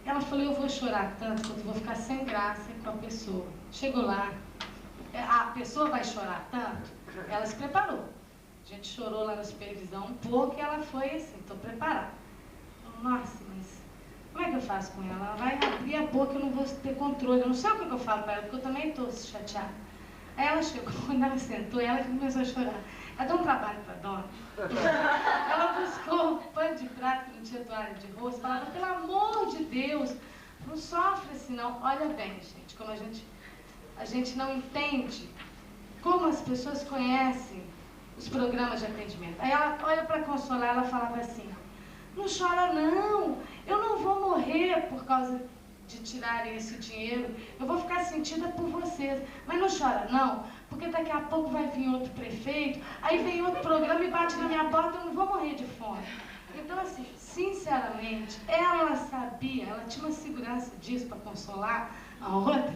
Ela falou, eu vou chorar tanto que eu vou ficar sem graça com a pessoa. Chegou lá, a pessoa vai chorar tanto, ela se preparou. A gente chorou lá na supervisão um pouco e ela foi assim, estou preparada. Nossa, mas como é que eu faço com ela? Ela vai abrir a boca, eu não vou ter controle, eu não sei o que eu falo para ela, porque eu também estou chateada. Aí ela chegou, quando ela sentou, ela que começou a chorar. Ela deu um trabalho para a dona. Ela buscou pano de prato, que não tinha toalha de rosto, falava, pelo amor de Deus, não sofre assim não. Olha bem, gente, como a gente não entende como as pessoas conhecem os programas de atendimento. Aí ela olha para consolar, ela falava assim, não chora não, eu não vou morrer por causa de tirarem esse dinheiro, eu vou ficar sentida por vocês, mas não chora não, porque daqui a pouco vai vir outro prefeito, aí vem outro programa e bate na minha porta, eu não vou morrer de fome. Então assim, sinceramente, ela sabia, ela tinha uma segurança disso para consolar a outra,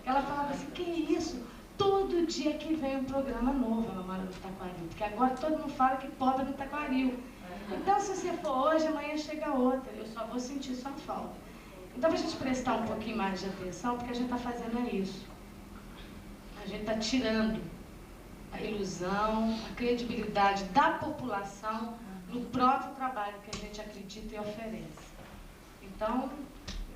ela falava assim, que isso? Todo dia que vem um programa novo, ela mora no Taquaril, porque agora todo mundo fala que pobre é no Taquaril. Então, se você for hoje, amanhã chega outra, eu só vou sentir sua falta. Então, para a gente prestar um pouquinho mais de atenção, porque a gente está fazendo é isso. A gente está tirando a ilusão, a credibilidade da população no próprio trabalho que a gente acredita e oferece. Então,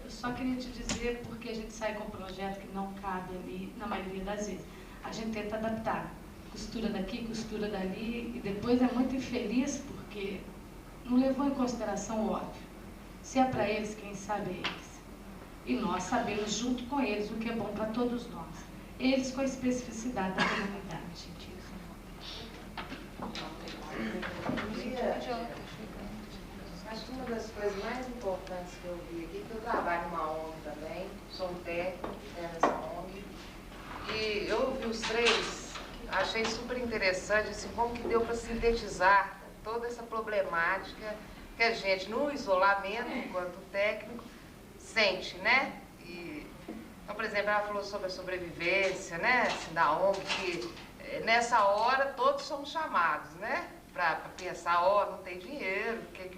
eu só queria te dizer, porque a gente sai com um projeto que não cabe ali, na maioria das vezes. A gente tenta adaptar. Costura daqui, costura dali, e depois é muito infeliz, porque não levou em consideração o óbvio. Se é para eles, quem sabe é eles. E nós sabemos junto com eles o que é bom para todos nós. Eles com a especificidade da comunidade. Acho que uma das coisas mais importantes que eu vi aqui, que eu trabalho numa ONG também, sou um técnico nessa ONG, e eu ouvi os três, achei super interessante, assim, como que deu para sintetizar toda essa problemática que a gente, no isolamento, enquanto técnico, sente, né? Então, por exemplo, ela falou sobre a sobrevivência, né, assim, da ONG, que nessa hora todos somos chamados, né, para pensar, ó, não tem dinheiro, o que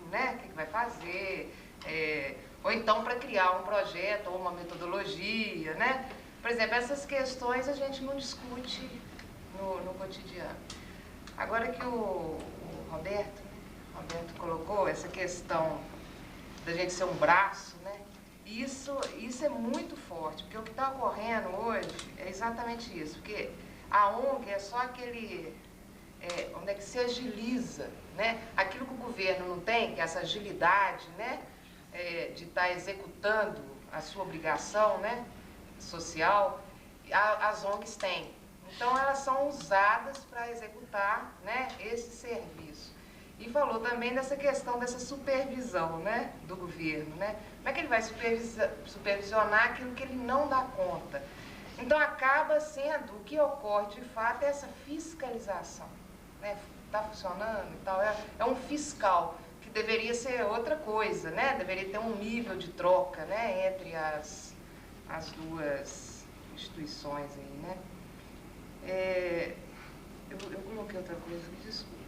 vai fazer, ou então para criar um projeto ou uma metodologia, né? Por exemplo, essas questões a gente não discute no cotidiano. Agora que o Roberto colocou essa questão da gente ser um braço, né? Isso é muito forte, porque o que está ocorrendo hoje é exatamente isso, porque a ONG é só aquele, onde é que se agiliza, né? Aquilo que o governo não tem, que é essa agilidade, né? De estar executando a sua obrigação, né? Social, as ONGs têm. Então, elas são usadas para executar, né? Esse serviço. E falou também dessa questão dessa supervisão, né, do governo, né? Como é que ele vai supervisionar aquilo que ele não dá conta? Então, acaba sendo, o que ocorre de fato é essa fiscalização, né? Está funcionando e tal, é um fiscal, que deveria ser outra coisa, né? Deveria ter um nível de troca, né, entre as duas instituições aí, né? Eu coloquei outra coisa, me desculpa.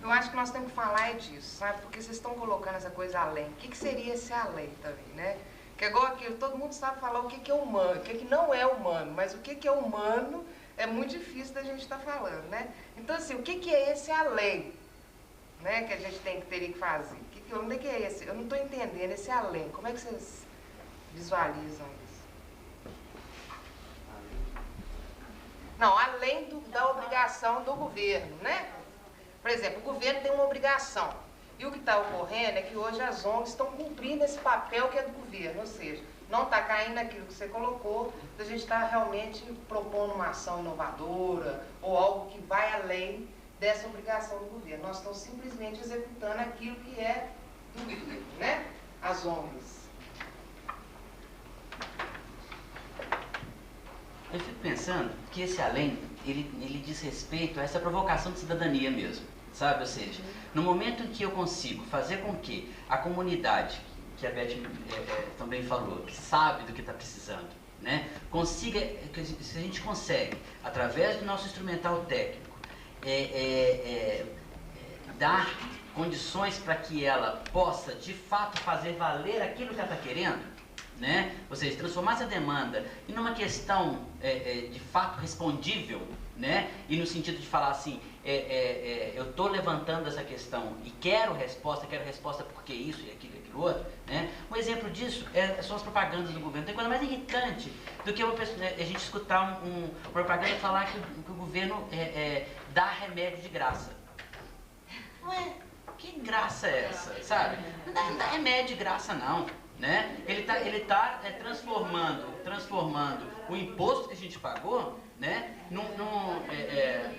Eu acho que nós temos que falar disso, sabe? Porque vocês estão colocando essa coisa além. O que seria esse além também, né? Que é igual aquilo, todo mundo sabe falar o que é humano, o que não é humano, mas o que é humano é muito difícil da gente estar falando, né? Então, assim, o que é esse além, né? Que a gente teria que fazer? Onde é que é esse? Eu não estou entendendo esse além. Como é que vocês visualizam isso? Não, além da obrigação do governo, né? Por exemplo, o governo tem uma obrigação. E o que está ocorrendo é que hoje as ONGs estão cumprindo esse papel que é do governo. Ou seja, não está caindo naquilo que você colocou, da gente estar realmente propondo uma ação inovadora ou algo que vai além dessa obrigação do governo. Nós estamos simplesmente executando aquilo que é do governo, né? As ONGs. Eu fico pensando que esse além, ele diz respeito a essa provocação de cidadania mesmo, sabe? Ou seja, no momento em que eu consigo fazer com que a comunidade, que a Beth também falou, que sabe do que está precisando, né? Consiga, se a gente consegue, através do nosso instrumental técnico, dar condições para que ela possa, de fato, fazer valer aquilo que ela está querendo, né? Ou seja, transformar essa demanda em uma questão de fato respondível, né? E no sentido de falar assim, eu estou levantando essa questão e quero resposta porque isso e aquilo outro, né? Um exemplo disso são as propagandas do governo. Tem coisa mais irritante do que a gente escutar uma propaganda e falar que o governo dá remédio de graça. Ué, que graça é essa, sabe? Não dá remédio de graça não, né? Ele tá transformando o imposto que a gente pagou, né,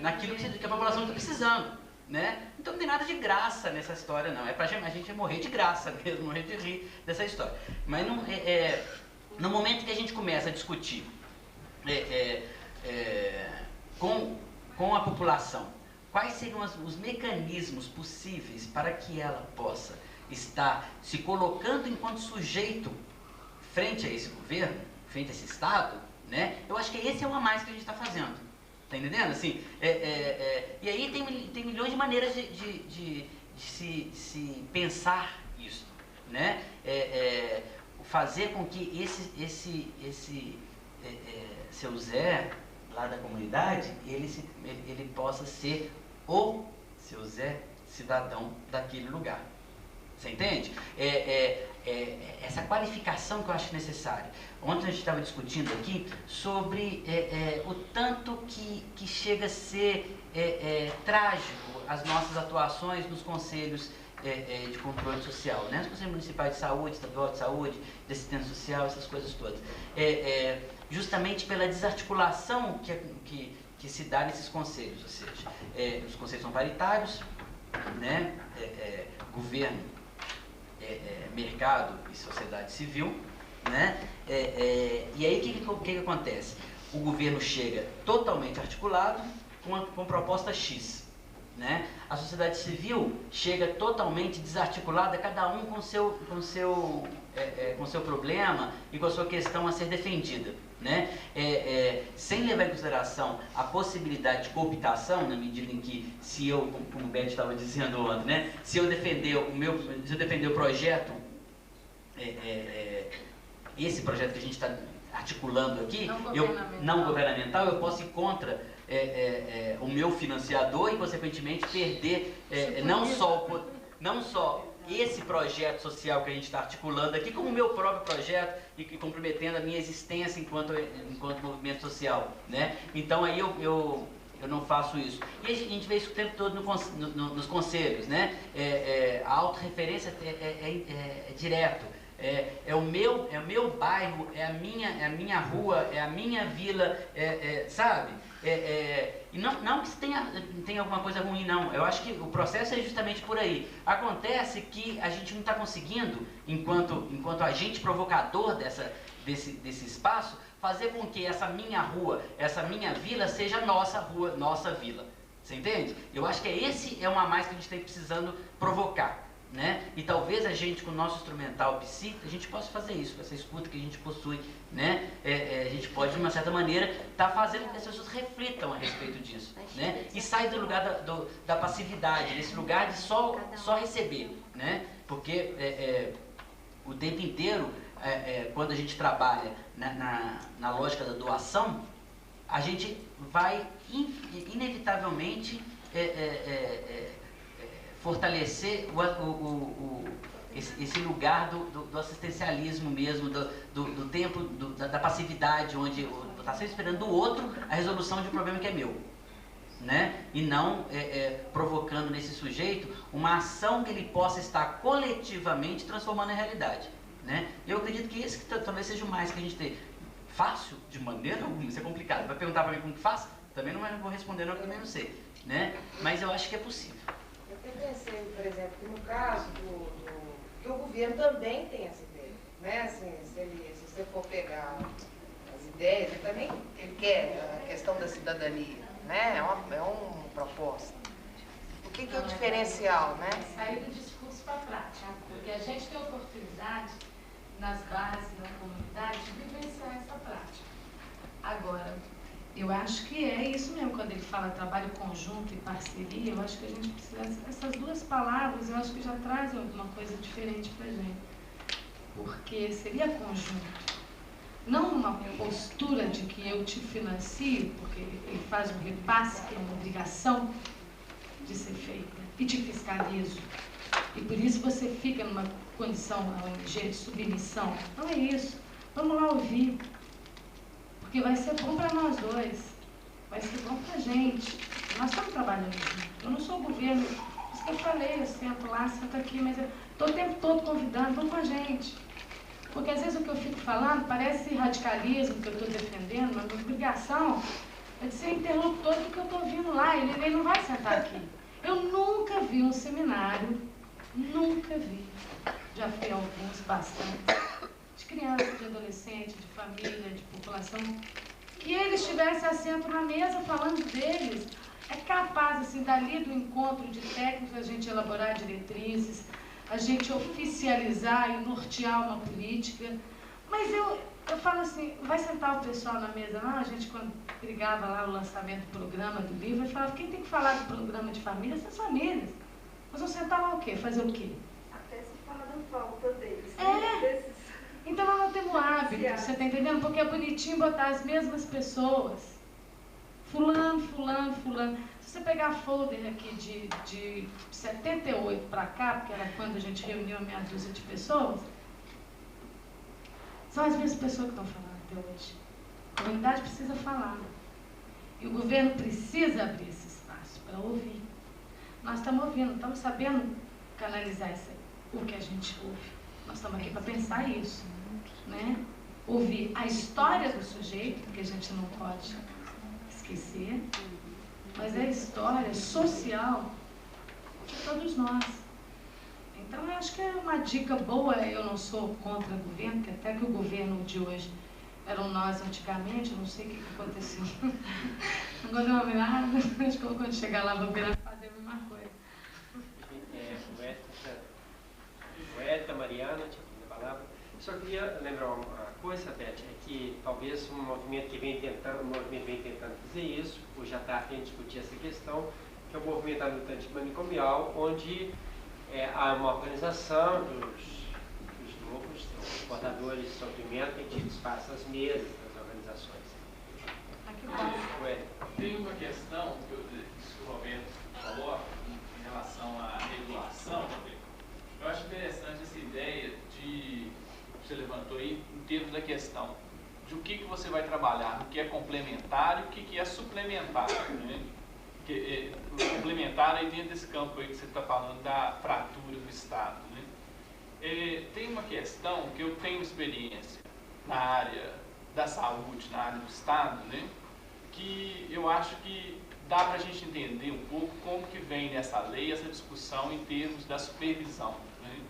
naquilo que a população está precisando. Né? Então não tem nada de graça nessa história não, é pra gente morrer de graça mesmo, morrer de rir dessa história. Mas não, no momento que a gente começa a discutir com a população, quais seriam os mecanismos possíveis para que ela possa estar se colocando enquanto sujeito frente a esse governo, frente a esse Estado, né? Eu acho que esse é o a mais que a gente está fazendo. Tá entendendo? Assim, e aí tem milhões de maneiras de se pensar isso, né? Fazer com que esse seu Zé, lá da comunidade, ele possa ser o seu Zé cidadão daquele lugar. Você entende? Essa qualificação que eu acho necessária. Ontem a gente estava discutindo aqui sobre o tanto que chega a ser trágico as nossas atuações nos conselhos de controle social, né? Os conselhos municipais de saúde, estadual de saúde, de assistência social, essas coisas todas. Justamente pela desarticulação que se dá nesses conselhos, ou seja, os conselhos são paritários, né? Governo, mercado e sociedade civil, né? E aí o que acontece? O governo chega totalmente articulado com proposta X, né? A sociedade civil chega totalmente desarticulada, cada um com seu problema e com a sua questão a ser defendida, né? Sem levar em consideração a possibilidade de cooptação, na medida em que, se eu, como o Beth estava dizendo ontem, né? Se eu defender o projeto, esse projeto que a gente está articulando aqui, não governamental, eu posso ir contra o meu financiador e, consequentemente, perder não só esse projeto social que a gente está articulando aqui, como o meu próprio projeto e comprometendo a minha existência enquanto movimento social, né? Então aí eu não faço isso. E a gente vê isso o tempo todo nos conselhos, né? A autorreferência é direto. É o meu bairro, é a minha rua, é a minha vila, sabe? E não que tenha alguma coisa ruim, não. Eu acho que o processo é justamente por aí. Acontece que a gente não está conseguindo, enquanto agente provocador desse espaço, fazer com que essa minha rua, essa minha vila, seja nossa rua, nossa vila. Você entende? Eu acho que esse é uma a mais que a gente tem precisando provocar, né? E talvez a gente, com o nosso instrumental psi, a gente possa fazer isso, com essa escuta que a gente possui, né? A gente pode, de uma certa maneira, estar fazendo com que as pessoas reflitam a respeito disso, né? E sair do lugar da passividade, desse lugar de só receber, né? Porque o tempo inteiro, quando a gente trabalha na lógica da doação, a gente vai inevitavelmente fortalecer esse lugar do assistencialismo mesmo, do tempo, da passividade, onde está sempre esperando do outro a resolução de um problema que é meu, né? E não provocando nesse sujeito uma ação que ele possa estar coletivamente transformando em realidade, né? Eu acredito que esse talvez seja o mais que a gente tem. Fácil? De maneira alguma, isso é complicado. Vai perguntar para mim como que faz? Também não vou responder, não, que eu também não sei. né? Mas eu acho que é possível. Eu até pensei, por exemplo, que no caso que o governo também tem essa ideia, né? Assim, se você for pegar as ideias, ele quer a questão da cidadania, né? É uma proposta. O que é o diferencial, né? Sair do discurso para a prática, porque a gente tem oportunidade nas bases, na comunidade, de vivenciar essa prática. Agora, eu acho que é isso mesmo, quando ele fala trabalho conjunto e parceria, eu acho que a gente precisa, essas duas palavras, eu acho que já trazem alguma coisa diferente para a gente. Porque seria conjunto. Não uma postura de que eu te financio, porque ele faz um repasse, que é uma obrigação de ser feita, e te fiscalizo. E por isso você fica numa condição, a ONG, de submissão. Não é isso. Vamos lá ouvir. Porque vai ser bom para nós dois. Vai ser bom para a gente. Nós estamos trabalhando junto. Eu não sou o governo. Isso que eu falei, eu sento lá, sento aqui, mas eu estou o tempo todo convidando, vamos com a gente. Porque às vezes o que eu fico falando parece radicalismo que eu estou defendendo, mas a minha obrigação é de ser interlocutor do que eu estou ouvindo lá. Ele não vai sentar aqui. Eu nunca vi um seminário, nunca vi. Já fui a alguns, bastante, de criança, de adolescente, de família, de população, que eles tivessem assento na mesa falando deles. É capaz, assim, dali do encontro de técnicos, a gente elaborar diretrizes, a gente oficializar e nortear uma política. Mas eu falo assim, vai sentar o pessoal na mesa, não? A gente, quando brigava lá o lançamento do programa, do livro, eu falava, quem tem que falar do programa de família são as famílias. Nós vamos sentar lá o quê? Fazer o quê? Até se fala da falta deles. É. Então nós não temos hábito, você está entendendo? Porque é bonitinho botar as mesmas pessoas. Fulano, fulano, fulano. Se você pegar folder aqui de 78 para cá, porque era quando a gente reuniu a meia dúzia de pessoas, são as mesmas pessoas que estão falando até hoje. A comunidade precisa falar. E o governo precisa abrir esse espaço para ouvir. Nós estamos ouvindo, estamos sabendo canalizar o que a gente ouve. Nós estamos aqui para pensar isso, né? Ouvir a história do sujeito, porque a gente não pode esquecer, mas é a história social de todos nós. Então, eu acho que é uma dica boa. Eu não sou contra o governo, porque até que o governo de hoje eram nós antigamente, eu não sei o que aconteceu. Não vou dar uma virada, acho que quando chegar lá vou virar fazer a mesma coisa. Poeta, Mariana, tinha a palavra. Só queria lembrar uma coisa, Beth, é que talvez um movimento vem tentando fazer isso, ou já está a fim de discutir essa questão, que é o movimento da militante manicomial, onde há uma organização dos grupos, os portadores de sofrimento, tem tido espaço às mesas das organizações. Tem uma questão que o Roberto coloca em relação à regulação. Eu acho interessante essa ideia que você levantou aí em termos da questão de o que você vai trabalhar, o que é complementar e o que é suplementar, né? O complementar aí dentro desse campo aí que você está falando da fratura do Estado, né? Tem uma questão que eu tenho experiência na área da saúde, na área do Estado, né? Que eu acho que dá para a gente entender um pouco como que vem nessa lei essa discussão em termos da supervisão, né?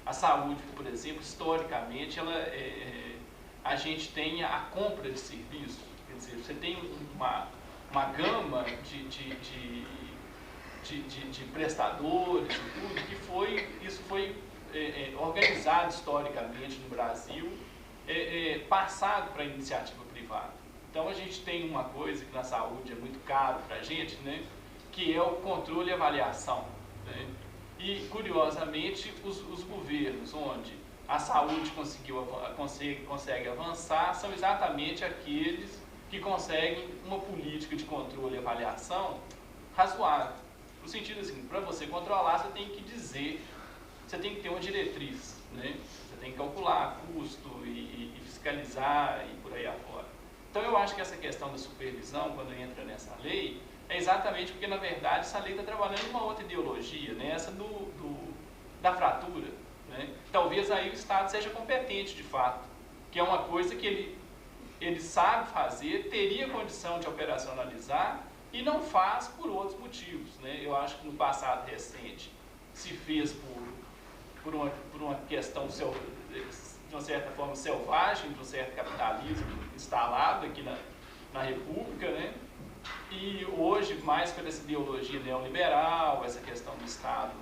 A saúde, por exemplo, historicamente, a gente tem a compra de serviços, quer dizer, você tem uma gama de prestadores e tudo, que isso foi organizado historicamente no Brasil, passado para a iniciativa privada. Então a gente tem uma coisa que na saúde é muito caro para a gente, né, que é o controle e avaliação, né? E curiosamente os governos onde a saúde consegue avançar são exatamente aqueles que conseguem uma política de controle e avaliação razoável. No sentido assim, para você controlar, você tem que dizer, você tem que ter uma diretriz, né? Você tem que calcular custo e fiscalizar e por aí afora. Então eu acho que essa questão da supervisão, quando entra nessa lei, é exatamente porque, na verdade, essa lei está trabalhando uma outra ideologia, né? Essa da fratura, né? Talvez aí o Estado seja competente, de fato, que é uma coisa que ele sabe fazer, teria condição de operacionalizar, e não faz por outros motivos, né? Eu acho que no passado recente se fez por uma questão, de uma certa forma, selvagem, de um certo capitalismo instalado aqui na República, né? E hoje, mais por essa ideologia neoliberal, essa questão do Estado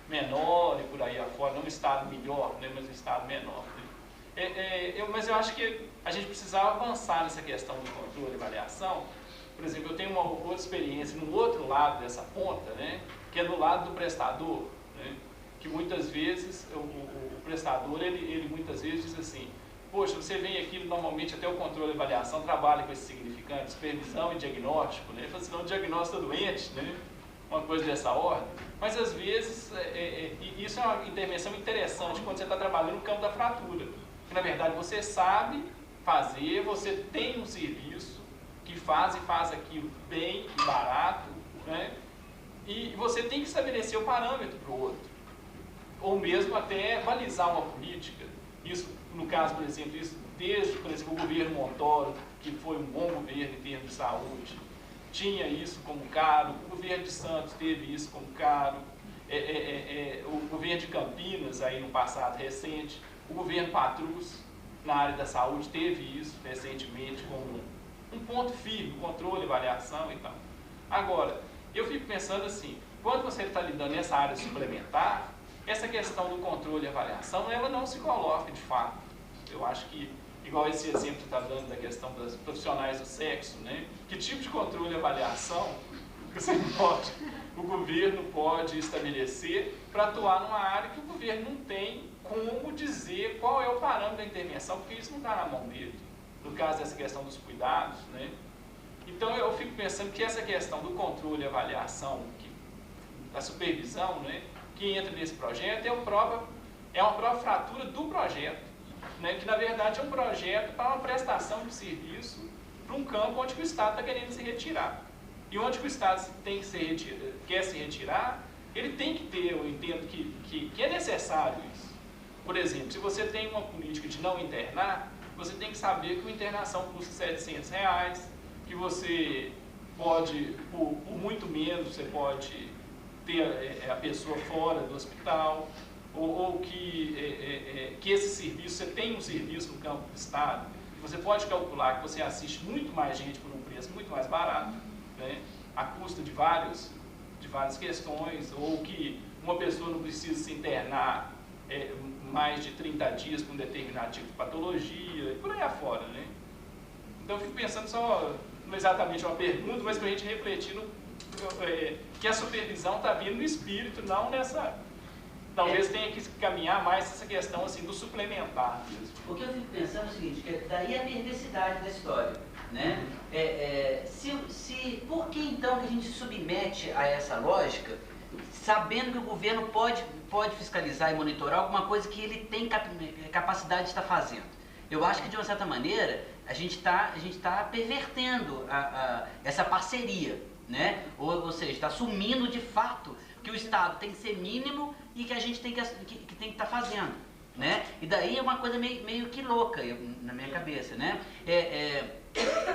menor e por aí afora, não um Estado melhor, né, mas um Estado menor. Né? Mas eu acho que a gente precisava avançar nessa questão do controle e avaliação. Por exemplo, eu tenho uma outra experiência no outro lado dessa ponta, né, que é do lado do prestador, né, que muitas vezes o prestador, ele muitas vezes diz assim: poxa, você vem aqui, normalmente até o controle e avaliação trabalha com esse significante, supervisão e diagnóstico, né? Ele fala assim, não, o diagnóstico do doente, né? Uma coisa dessa ordem. Mas às vezes, isso é uma intervenção interessante quando você está trabalhando no campo da fratura. Que na verdade você sabe fazer, você tem um serviço que faz aquilo bem e barato, né? E você tem que estabelecer o parâmetro para o outro. Ou mesmo até balizar uma política. Isso, no caso, por exemplo, isso desde, por exemplo, o governo Montoro, que foi um bom governo em termos de saúde, tinha isso como caro, o governo de Santos teve isso como caro, o governo de Campinas, aí no passado recente, o governo Patrus, na área da saúde, teve isso recentemente como um ponto firme, controle, avaliação e tal. Agora, eu fico pensando assim, quando você está lidando nessa área suplementar, essa questão do controle e avaliação, ela não se coloca de fato. Eu acho que, igual esse exemplo que está dando da questão das profissionais do sexo, né? Que tipo de controle e avaliação o governo pode estabelecer para atuar numa área que o governo não tem como dizer qual é o parâmetro da intervenção, porque isso não está na mão dele. No caso dessa questão dos cuidados, né? Então eu fico pensando que essa questão do controle e avaliação, da supervisão, né? Que entra nesse projeto é uma própria fratura do projeto, né? Que na verdade é um projeto para uma prestação de serviço para um campo onde o Estado está querendo se retirar. E onde o Estado quer se retirar, ele tem que ter, eu entendo que é necessário isso. Por exemplo, se você tem uma política de não internar, você tem que saber que uma internação custa R$700, que você pode, por muito menos, você pode ter a pessoa fora do hospital, ou que esse serviço, você tem um serviço no campo do Estado, que você pode calcular que você assiste muito mais gente por um preço muito mais barato, né, a custa de várias questões, ou que uma pessoa não precisa se internar mais de 30 dias com um determinado tipo de patologia, e por aí afora, né? Então eu fico pensando só, não exatamente uma pergunta, mas para a gente refletir que a supervisão está vindo no espírito, não nessa... Talvez tenha que caminhar mais essa questão assim, do suplementar mesmo. O que eu fico pensando é o seguinte, que daí a perversidade da história, né? Por que então que a gente se submete a essa lógica, sabendo que o governo pode fiscalizar e monitorar alguma coisa que ele tem capacidade de estar fazendo? Eu acho que de uma certa maneira a gente está pervertendo essa parceria, né? Ou seja, está assumindo de fato que o Estado tem que ser mínimo e que a gente tem que estar fazendo, né? E daí é uma coisa meio que louca na minha cabeça, né?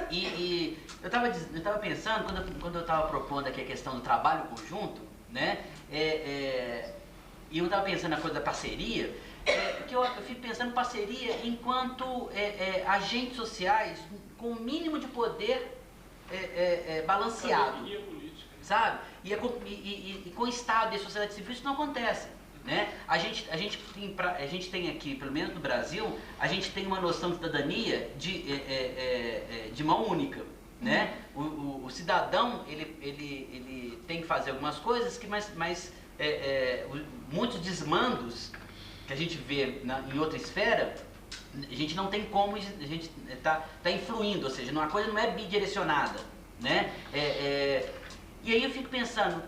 E eu estava pensando, quando eu estava propondo aqui a questão do trabalho conjunto, né? E eu estava pensando na coisa da parceria, porque eu fico pensando parceria enquanto agentes sociais com o mínimo de poder balanceado, sabe? E com o Estado e a sociedade civil isso não acontece, né? A gente tem aqui, pelo menos no Brasil, a gente tem uma noção de cidadania de mão única, né? O cidadão ele tem que fazer algumas coisas mas muitos desmandos que a gente vê em outra esfera, a gente não tem como, a gente tá influindo, ou seja, uma coisa não é bidirecionada, né? E aí eu fico pensando,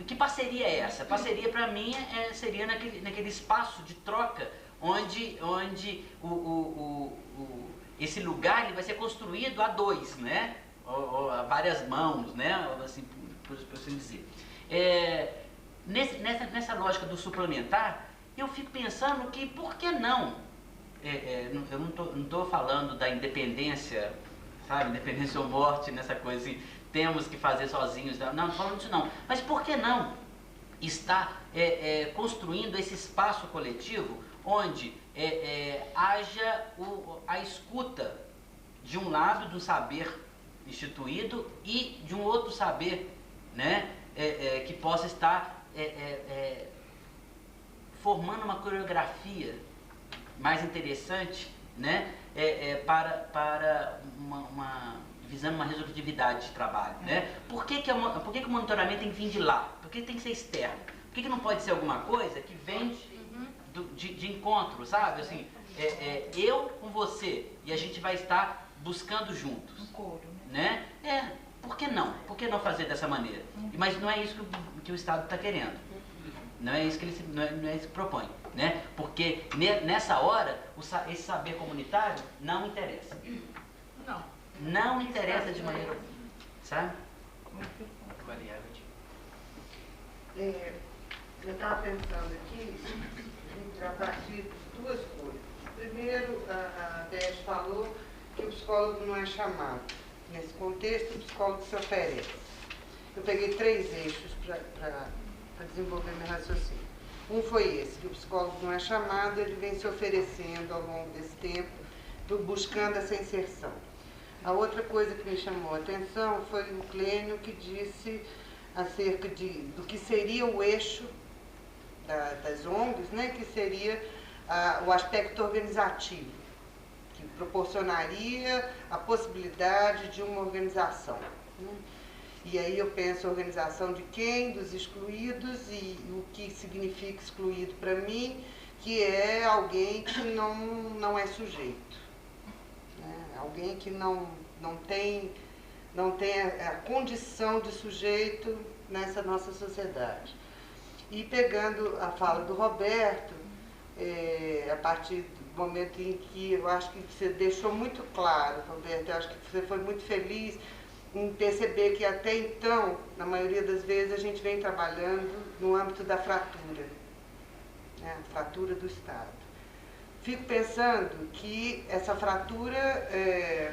que parceria é essa? Parceria para mim seria naquele espaço de troca onde esse lugar ele vai ser construído a dois, né? Ou a várias mãos, né? Assim, por assim dizer. Nessa lógica do suplementar, eu fico pensando que por que não? Eu não estou falando da independência, sabe? Independência ou morte, nessa coisa assim, temos que fazer sozinhos. Não, não estou falando disso não. Mas por que não estar construindo esse espaço coletivo onde haja a escuta de um lado do saber instituído e de um outro saber, né, que possa estar formando uma coreografia mais interessante, né, visando uma resolutividade de trabalho, né? Por que o monitoramento tem que vir de lá? Por que tem que ser externo? Por que não pode ser alguma coisa que vem de encontro, sabe? Assim, eu com você, e a gente vai estar buscando juntos. Um coro, né? Por que não? Por que não fazer dessa maneira? Mas não é isso que o Estado está querendo. Não é isso que não é isso que propõe, né? Porque nessa hora esse saber comunitário não interessa. Não interessa de maneira alguma, sabe? Eu estava pensando aqui a partir de duas coisas. Primeiro, a Beth falou que o psicólogo não é chamado. Nesse contexto, o psicólogo se oferece. Eu peguei 3 eixos para desenvolver meu raciocínio. Um foi esse, que o psicólogo não é chamado, ele vem se oferecendo ao longo desse tempo, buscando essa inserção. A outra coisa que me chamou a atenção foi o Clênio, que disse acerca do que seria o eixo das ONGs, né, que seria o aspecto organizativo, que proporcionaria a possibilidade de uma organização, né? E aí eu penso a organização de quem? Dos excluídos, e o que significa excluído para mim, que é alguém que não é sujeito, né? Alguém que não tem a condição de sujeito nessa nossa sociedade. E pegando a fala do Roberto, a partir do momento em que eu acho que você deixou muito claro, Roberto, eu acho que você foi muito feliz em perceber que até então, na maioria das vezes, a gente vem trabalhando no âmbito da fratura, né? A fratura do Estado. Fico pensando que essa fratura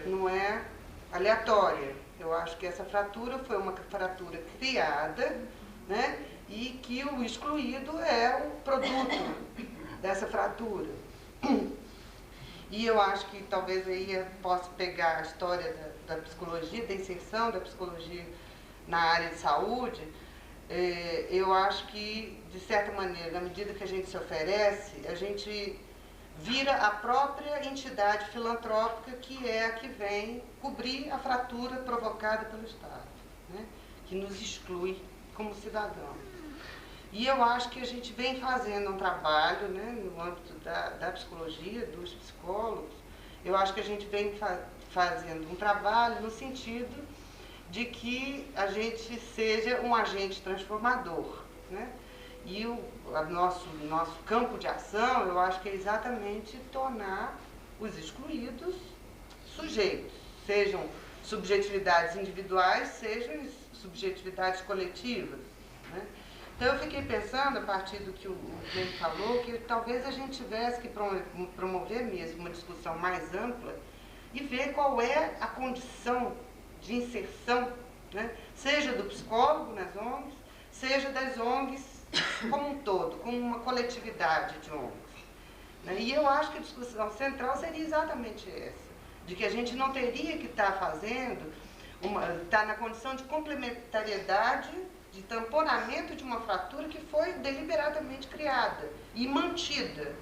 não é aleatória. Eu acho que essa fratura foi uma fratura criada, né? E que o excluído é o produto dessa fratura. E eu acho que talvez aí eu possa pegar a história da psicologia, da inserção da psicologia na área de saúde. Eu acho que, de certa maneira, na medida que a gente se oferece, a gente vira a própria entidade filantrópica que é a que vem cobrir a fratura provocada pelo Estado, né? Que nos exclui como cidadãos. E eu acho que a gente vem fazendo um trabalho, né, no âmbito da psicologia, dos psicólogos. Eu acho que a gente vem fazendo um trabalho no sentido de que a gente seja um agente transformador, né? E o nosso campo de ação, eu acho que é exatamente tornar os excluídos sujeitos, sejam subjetividades individuais, sejam subjetividades coletivas, né? Então eu fiquei pensando, a partir do que o Glenn falou, que talvez a gente tivesse que promover mesmo uma discussão mais ampla e ver qual é a condição de inserção, né? Seja do psicólogo nas ONGs, seja das ONGs como um todo, como uma coletividade de ONGs, né? E eu acho que a discussão central seria exatamente essa, de que a gente não teria que estar estar na condição de complementariedade, de tamponamento de uma fratura que foi deliberadamente criada e mantida,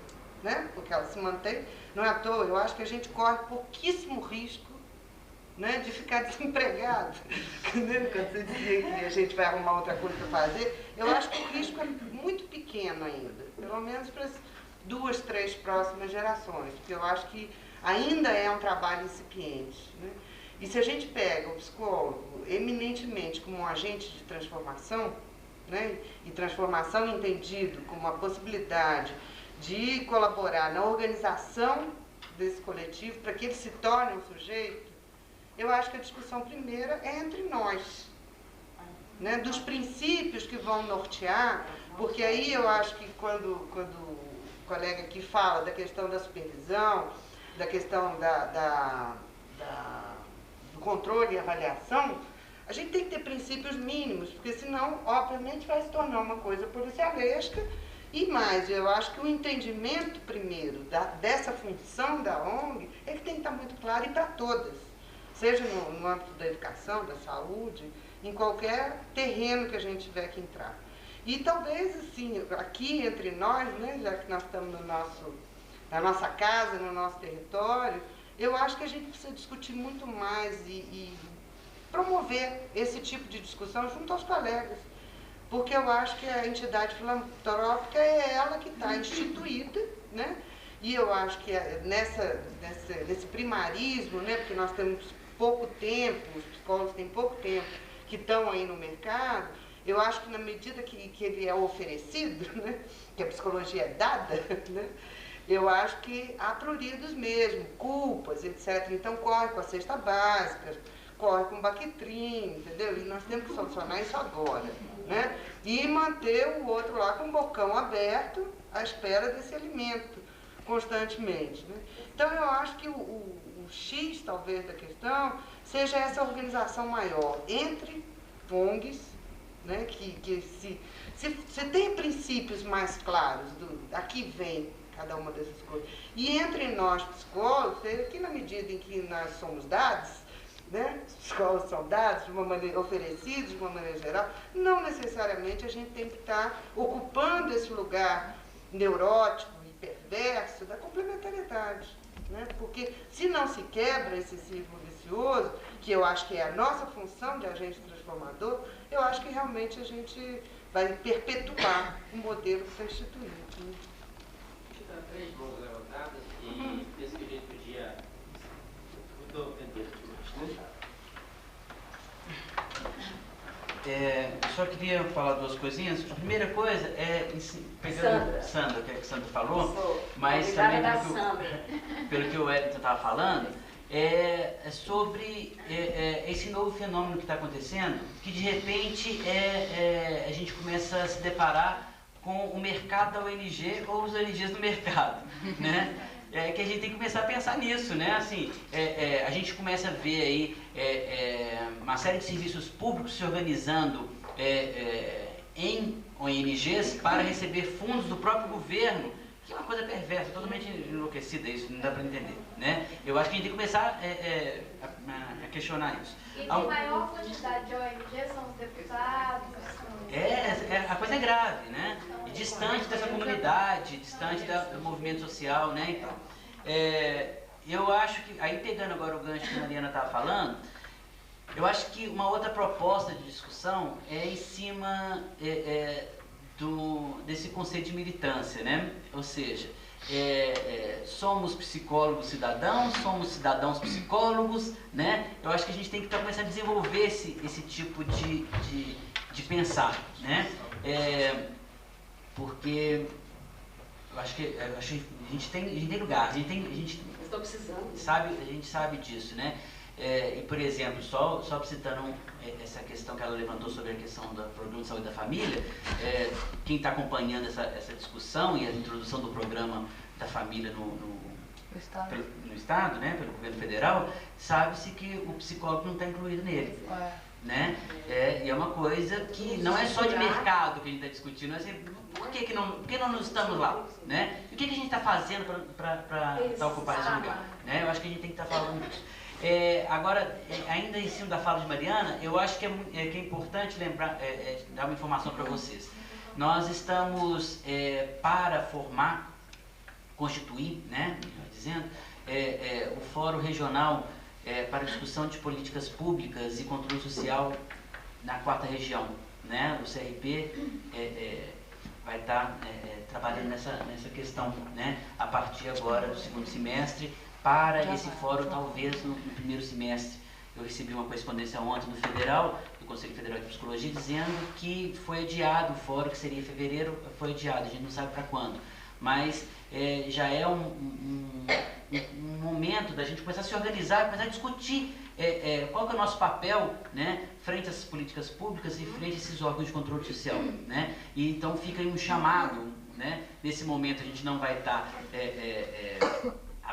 né? Porque ela se mantém, não é à toa. Eu acho que a gente corre pouquíssimo risco, né, de ficar desempregado. Quando você dizia que a gente vai arrumar outra coisa para fazer, eu acho que o risco é muito pequeno ainda, pelo menos para as 2, 3 próximas gerações, porque eu acho que ainda é um trabalho incipiente, né? E se a gente pega o psicólogo eminentemente como um agente de transformação, né, e transformação entendido como a possibilidade de colaborar na organização desse coletivo para que ele se torne um sujeito, eu acho que a discussão primeira é entre nós, né, dos princípios que vão nortear, porque aí eu acho que quando o colega aqui fala da questão da supervisão, da questão do controle e avaliação, A gente tem que ter princípios mínimos, porque senão, obviamente, vai se tornar uma coisa policialesca. E mais, eu acho que o entendimento, primeiro, dessa função da ONG é que tem que estar muito claro e para todas, seja no âmbito da educação, da saúde, em qualquer terreno que a gente tiver que entrar. E talvez, assim, aqui entre nós, né, já que nós estamos na nossa casa, no nosso território, eu acho que a gente precisa discutir muito mais e promover esse tipo de discussão junto aos colegas. Porque eu acho que a entidade filantrópica é ela que está instituída, né? E eu acho que nesse primarismo, né? Porque nós temos pouco tempo, os psicólogos têm pouco tempo que estão aí no mercado, eu acho que na medida que ele é oferecido, né? Que a psicologia é dada, né? Eu acho que há pruridos mesmo, culpas, etc. Então corre com a cesta básica, corre com o Bactrim, entendeu? E nós temos que solucionar isso agora, né? E manter o outro lá com o bocão aberto à espera desse alimento constantemente, né? Então eu acho que o X, talvez, da questão seja essa organização maior entre ONGs, né? Que se tem princípios mais claros, aqui vem cada uma dessas coisas, e entre nós psicólogos, que na medida em que nós somos dados, né? Os psicólogos são dados de uma maneira, oferecidos de uma maneira geral, não necessariamente a gente tem que estar ocupando esse lugar neurótico e perverso da complementariedade, né? Porque se não se quebra esse círculo vicioso, que eu acho que é a nossa função de agente transformador, eu acho que realmente a gente vai perpetuar o modelo que está instituído, né? Três mãos levantadas e penso que a gente podia eu só queria falar duas coisinhas. A primeira coisa é, pegando Sandra, que a Sandra falou, mas também pelo que o Wellington estava falando, é sobre esse novo fenômeno que está acontecendo, que de repente a gente começa a se deparar com o mercado da ONG ou os ONGs do mercado, né? Que a gente tem que começar a pensar nisso, né? Assim, a gente começa a ver aí uma série de serviços públicos se organizando em ONGs para receber fundos do próprio governo, que é uma coisa perversa, totalmente enlouquecida, isso não dá para entender, né? Eu acho que a gente tem que começar a questionar isso. E tem maior quantidade de ONGs são os deputados. A coisa é grave, né? E distante dessa comunidade, distante do movimento social, né? Então, eu acho que, aí pegando agora o gancho que a Mariana estava falando, eu acho que uma outra proposta de discussão é em cima desse conceito de militância, né? Ou seja, somos psicólogos cidadãos, somos cidadãos psicólogos, né? Eu acho que a gente tem que começar a desenvolver esse tipo de pensar, né? Porque eu acho que a gente tem lugar, a gente estou precisando. A gente sabe disso, né? E por exemplo, só citando essa questão que ela levantou sobre a questão do programa de saúde da família, quem está acompanhando essa discussão e a introdução do programa da família no Estado, né, pelo governo federal, sabe-se que o psicólogo não está incluído nele. Né? E é uma coisa que não é só de mercado que a gente está discutindo, é assim, por que não nos estamos lá? Né? E o que a gente está fazendo para ocupar esse lugar? Né? Eu acho que a gente tem que estar falando disso. Agora, ainda em cima da fala de Mariana, eu acho que é importante lembrar, dar uma informação para vocês. Nós estamos para constituir, né, dizendo, o Fórum Regional para discussão de políticas públicas e controle social na 4ª região, né? O CRP vai estar trabalhando nessa questão, né? A partir agora do 2º semestre, para esse fórum talvez no 1º semestre. Eu recebi uma correspondência ontem do Federal, do Conselho Federal de Psicologia, dizendo que foi adiado o fórum, que seria em fevereiro, foi adiado, a gente não sabe para quando. Mas já é um momento da gente começar a se organizar, começar a discutir qual que é o nosso papel, né, frente a essas políticas públicas e frente a esses órgãos de controle social, né? E então fica aí um chamado, né? Nesse momento a gente não vai estar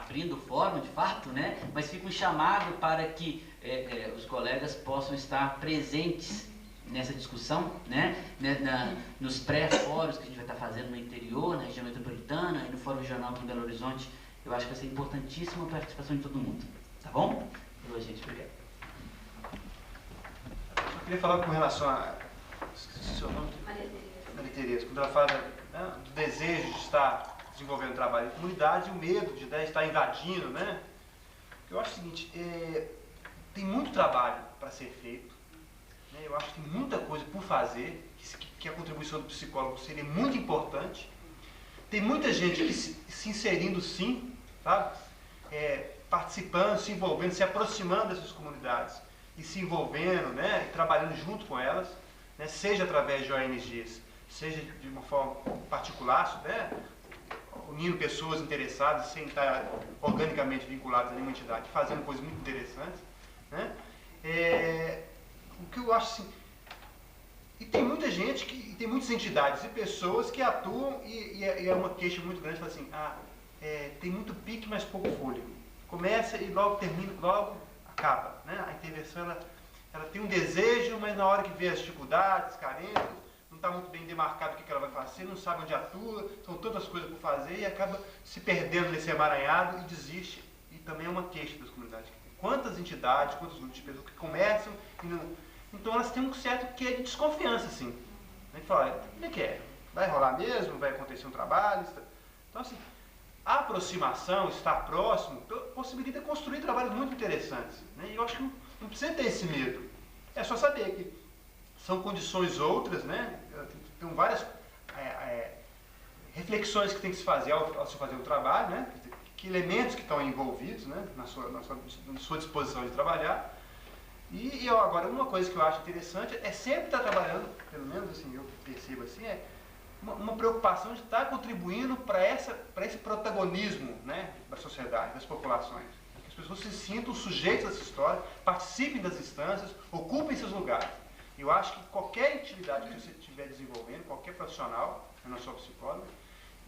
abrindo o fórum, de fato, né? Mas fica um chamado para que os colegas possam estar presentes nessa discussão, né? Nos pré-fóruns que a gente vai estar fazendo no interior, na região metropolitana e no Fórum Regional aqui em Belo Horizonte. Eu acho que vai ser importantíssima a participação de todo mundo. Tá bom? Boa, gente. Obrigado. Eu queria falar com relação a... Esqueci o seu nome? Maria Tereza. Quando ela fala do desejo de estar desenvolvendo trabalho em comunidade e o medo de estar invadindo, né? Eu acho o seguinte, tem muito trabalho para ser feito, né? Eu acho que tem muita coisa por fazer, que a contribuição do psicólogo seria muito importante. Tem muita gente que se inserindo sim, sabe? Participando, se envolvendo, se aproximando dessas comunidades e se envolvendo, né? E trabalhando junto com elas, né? Seja através de ONGs, seja de uma forma particular, né? Unindo pessoas interessadas sem estar organicamente vinculadas a nenhuma entidade, fazendo coisas muito interessantes, né? O que eu acho assim, e tem muita gente, tem muitas entidades e pessoas que atuam e é uma queixa muito grande, fala assim, tem muito pique, mas pouco fôlego. Começa e logo termina, logo acaba, né? A intervenção, ela tem um desejo, mas na hora que vê as dificuldades, carências, não está muito bem demarcado o que ela vai fazer, não sabe onde atua, são tantas coisas por fazer e acaba se perdendo nesse emaranhado e desiste. E também é uma queixa das comunidades. Quantas entidades, quantos grupos de pessoas que começam e não... Então elas têm um certo quê de desconfiança, assim. A gente fala, como é que é? Vai rolar mesmo? Vai acontecer um trabalho? Então, assim, a aproximação, estar próximo, possibilita construir trabalhos muito interessantes, né? E eu acho que não precisa ter esse medo. É só saber que são condições outras, né? Tem várias reflexões que tem que se fazer ao se fazer o trabalho, né? Que elementos que estão envolvidos, né? na sua disposição de trabalhar. E agora, uma coisa que eu acho interessante é sempre estar trabalhando, pelo menos assim, eu percebo assim, uma preocupação de estar contribuindo para esse protagonismo, né? Da sociedade, das populações. Que as pessoas se sintam sujeitos dessa história, participem das instâncias, ocupem seus lugares. Eu acho que qualquer atividade que você estiver desenvolvendo, qualquer profissional, eu não sou psicólogo,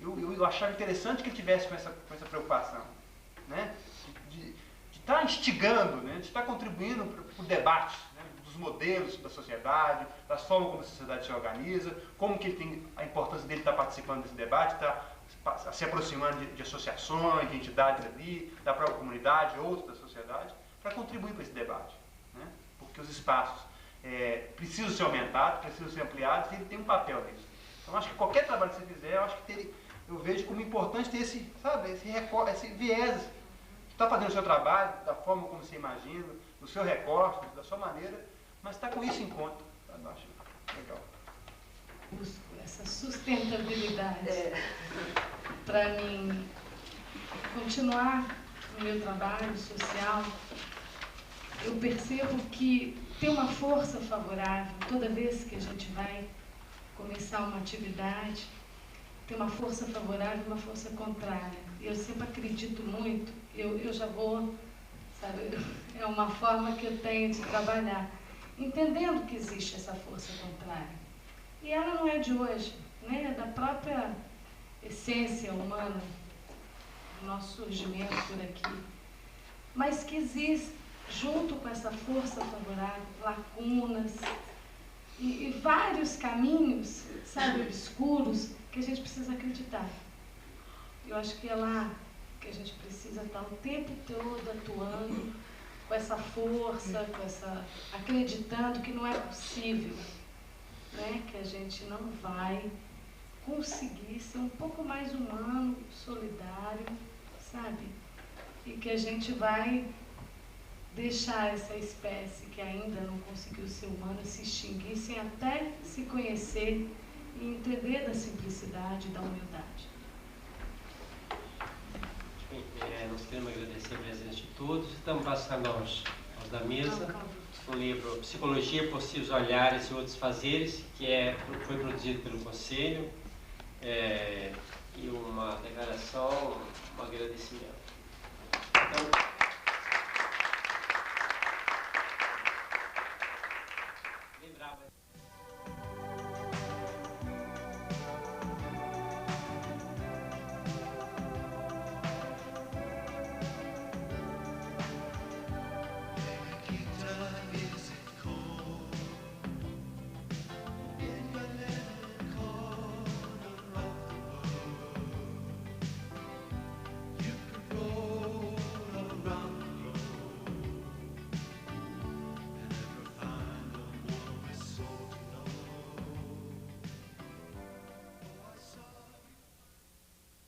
eu achava interessante que ele tivesse com essa preocupação, né? De estar instigando, né? De estar contribuindo para o debate, né? Dos modelos da sociedade, das formas como a sociedade se organiza, como que ele tem a importância dele estar participando desse debate, estar se aproximando de associações, de entidades ali, da própria comunidade, outros da sociedade, para contribuir para esse debate, né? Porque os espaços precisam ser aumentados, precisam ser ampliados, e ele tem um papel nisso. Então, acho que qualquer trabalho que você fizer, eu vejo como importante ter esse viés, está fazendo o seu trabalho, da forma como você imagina, do seu recorte, da sua maneira, mas está com isso em conta. Eu acho legal. Busco essa sustentabilidade para mim continuar o meu trabalho social. Eu percebo que tem uma força favorável toda vez que a gente vai começar uma atividade, tem uma força favorável e uma força contrária. Eu sempre acredito muito, eu já vou, sabe, é uma forma que eu tenho de trabalhar, entendendo que existe essa força contrária. E ela não é de hoje, né? É da própria essência humana, do nosso surgimento por aqui. Mas que existe, junto com essa força favorável, lacunas e vários caminhos, sabe, obscuros, que a gente precisa acreditar. Eu acho que é lá que a gente precisa estar o tempo todo atuando com essa força, acreditando que não é possível, né? Que a gente não vai conseguir ser um pouco mais humano, solidário, sabe? E que a gente vai deixar essa espécie que ainda não conseguiu ser humana se extinguir, sem até se conhecer e entender da simplicidade e da humildade. Nós queremos agradecer a presença de todos. Estamos passando aos da mesa o livro Psicologia, Possíveis Olhares e Outros Fazeres, que foi produzido pelo Conselho, e uma declaração, um agradecimento. Então, lembrava.